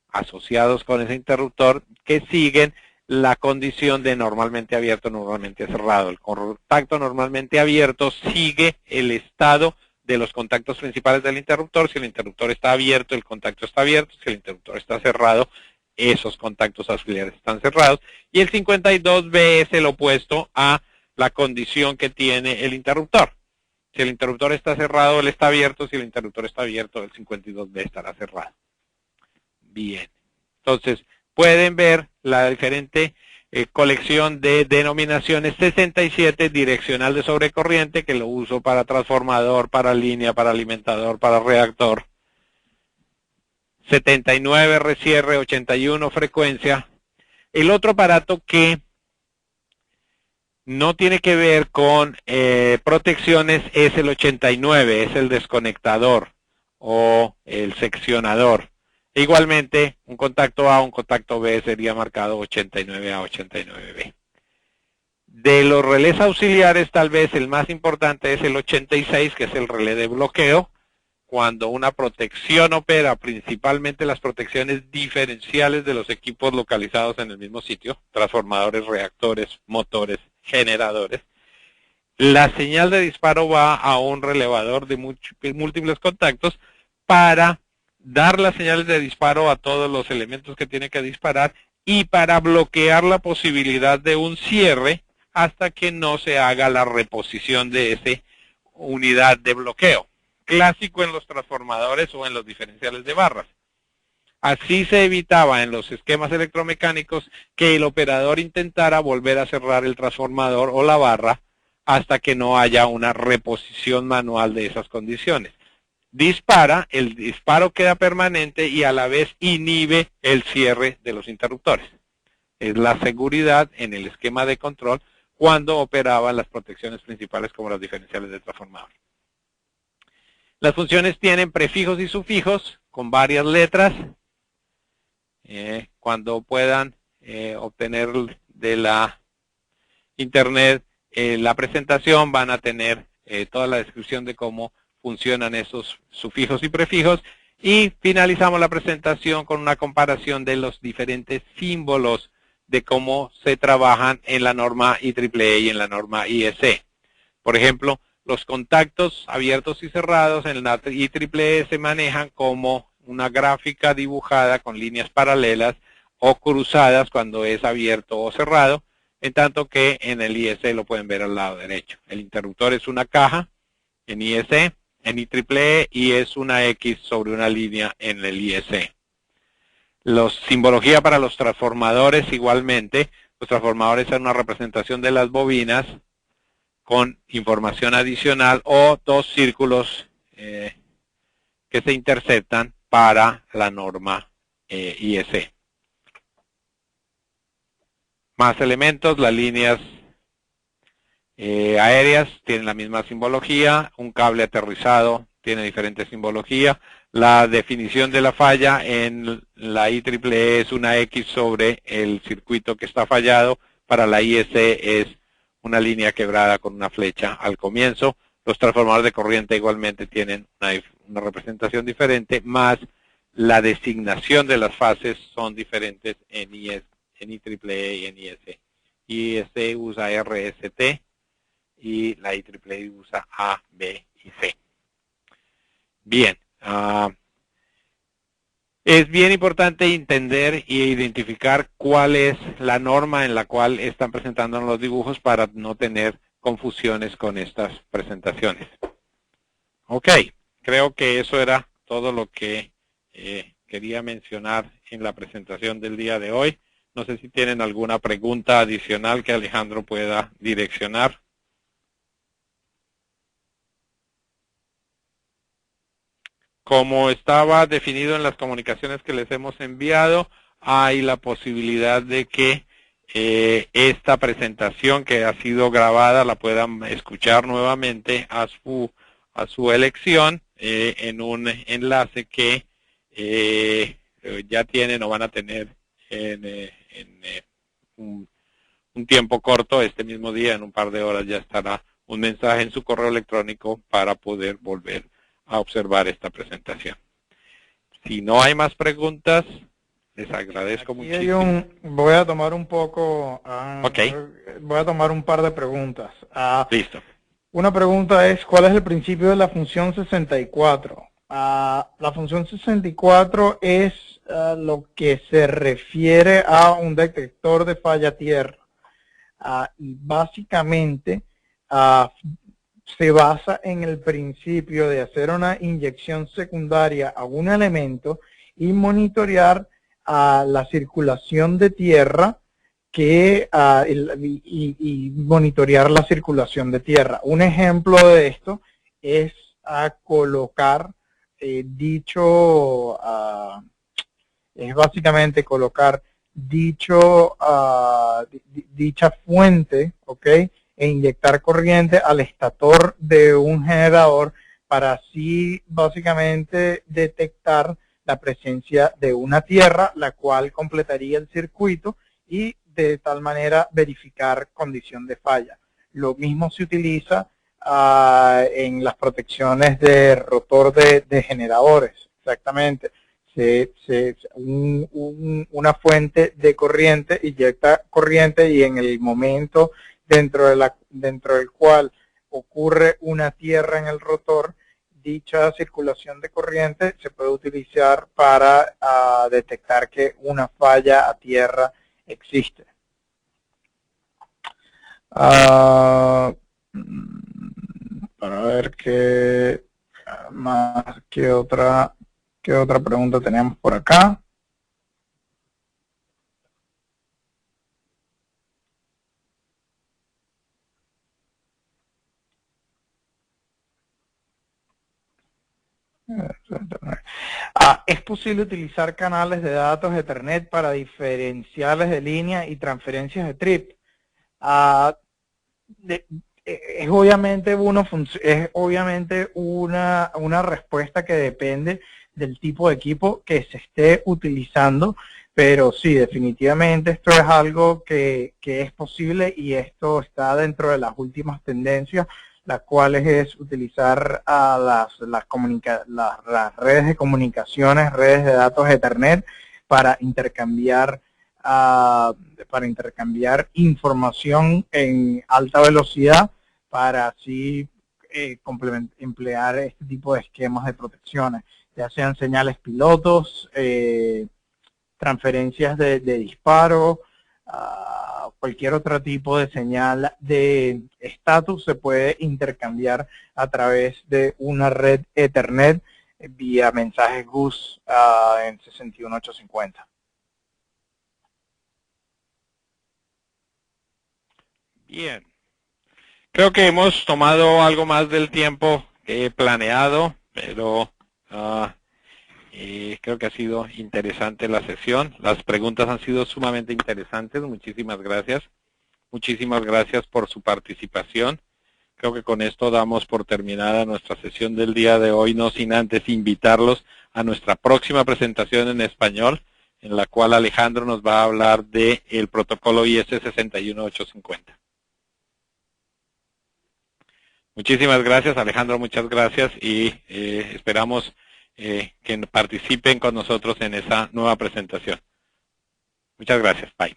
asociados con ese interruptor, que siguen la condición de normalmente abierto, normalmente cerrado. El contacto normalmente abierto sigue el estado de los contactos principales del interruptor. Si el interruptor está abierto, el contacto está abierto. Si el interruptor está cerrado, esos contactos auxiliares están cerrados. Y el 52B es el opuesto a la condición que tiene el interruptor. Si el interruptor está cerrado, él está abierto. Si el interruptor está abierto, el 52B estará cerrado. Bien. Entonces, pueden ver la diferente colección de denominaciones. 67, direccional de sobrecorriente, que lo uso para transformador, para línea, para alimentador, para reactor. 79, recierre, 81, frecuencia. El otro aparato que no tiene que ver con protecciones es el 89, es el desconectador o el seccionador. Igualmente, un contacto A, un contacto B sería marcado 89A, 89B. De los relés auxiliares, tal vez el más importante es el 86, que es el relé de bloqueo. Cuando una protección opera, principalmente las protecciones diferenciales de los equipos localizados en el mismo sitio, transformadores, reactores, motores, generadores, la señal de disparo va a un relevador de múltiples contactos para dar las señales de disparo a todos los elementos que tiene que disparar y para bloquear la posibilidad de un cierre hasta que no se haga la reposición de esa unidad de bloqueo. Clásico en los transformadores o en los diferenciales de barras. Así se evitaba en los esquemas electromecánicos que el operador intentara volver a cerrar el transformador o la barra hasta que no haya una reposición manual de esas condiciones. Dispara, el disparo queda permanente y a la vez inhibe el cierre de los interruptores. Es la seguridad en el esquema de control cuando operaban las protecciones principales como las diferenciales de transformador. Las funciones tienen prefijos y sufijos con varias letras. Cuando puedan obtener de la internet la presentación, van a tener toda la descripción de cómo funcionan esos sufijos y prefijos. Y finalizamos la presentación con una comparación de los diferentes símbolos de cómo se trabajan en la norma IEEE y en la norma IEC. Por ejemplo, los contactos abiertos y cerrados en la IEEE se manejan como una gráfica dibujada con líneas paralelas o cruzadas cuando es abierto o cerrado, en tanto que en el IEC lo pueden ver al lado derecho. El interruptor es una caja en IEC, en IEEE, y es una X sobre una línea en el IEC. Simbología para los transformadores igualmente. Los transformadores son una representación de las bobinas con información adicional o dos círculos que se interceptan para la norma IEC. Más elementos, las líneas aéreas tienen la misma simbología, un cable aterrizado tiene diferente simbología, la definición de la falla en la IEEE es una X sobre el circuito que está fallado, para la IEC es una línea quebrada con una flecha al comienzo. Los transformadores de corriente igualmente tienen una representación diferente, más la designación de las fases son diferentes en IEC, en IEEE y en IEC. IEC usa RST y la IEEE usa A, B y C. Bien, es bien importante entender e identificar cuál es la norma en la cual están presentando los dibujos para no tener confusiones con estas presentaciones. Ok, creo que eso era todo lo que quería mencionar en la presentación del día de hoy. No sé si tienen alguna pregunta adicional que Alejandro pueda direccionar. Como estaba definido en las comunicaciones que les hemos enviado, hay la posibilidad de que esta presentación que ha sido grabada la puedan escuchar nuevamente a su elección en un enlace que ya tienen o van a tener en un tiempo corto. Este mismo día, en un par de horas, ya estará un mensaje en su correo electrónico para poder volver a observar esta presentación. Si no hay más preguntas, les agradezco muchísimo. Voy a tomar un poco, Okay. Voy a tomar un par de preguntas. Listo. Una pregunta es, ¿cuál es el principio de la función 64? La función 64 es lo que se refiere a un detector de falla tierra. Y básicamente se basa en el principio de hacer una inyección secundaria a un elemento y monitorear la circulación de tierra y monitorear la circulación de tierra. Un ejemplo de esto es colocar es básicamente colocar dicha fuente, ¿ok? E inyectar corriente al estator de un generador para así básicamente detectar la presencia de una tierra, la cual completaría el circuito y de tal manera verificar condición de falla. Lo mismo se utiliza en las protecciones de rotor de generadores, exactamente. Una fuente de corriente inyecta corriente y en el momento dentro del cual ocurre una tierra en el rotor, dicha circulación de corriente se puede utilizar para detectar que una falla a tierra existe. Para ver qué otra pregunta tenemos por acá. ¿Es posible utilizar canales de datos Ethernet para diferenciales de línea y transferencias de trip? Es obviamente una respuesta que depende del tipo de equipo que se esté utilizando, pero sí, definitivamente esto es algo que es posible y esto está dentro de las últimas tendencias, las cuales es utilizar las redes de comunicaciones, redes de datos Ethernet para intercambiar información en alta velocidad para así emplear este tipo de esquemas de protecciones, ya sean señales pilotos, transferencias de disparo, cualquier otro tipo de señal de estatus se puede intercambiar a través de una red Ethernet vía mensajes GUS en 61850. Bien. Creo que hemos tomado algo más del tiempo que he planeado, pero creo que ha sido interesante la sesión. Las preguntas han sido sumamente interesantes. Muchísimas gracias. Muchísimas gracias por su participación. Creo que con esto damos por terminada nuestra sesión del día de hoy, no sin antes invitarlos a nuestra próxima presentación en español, en la cual Alejandro nos va a hablar del protocolo IS 61850. Muchísimas gracias, Alejandro, muchas gracias y esperamos que participen con nosotros en esa nueva presentación. Muchas gracias, bye.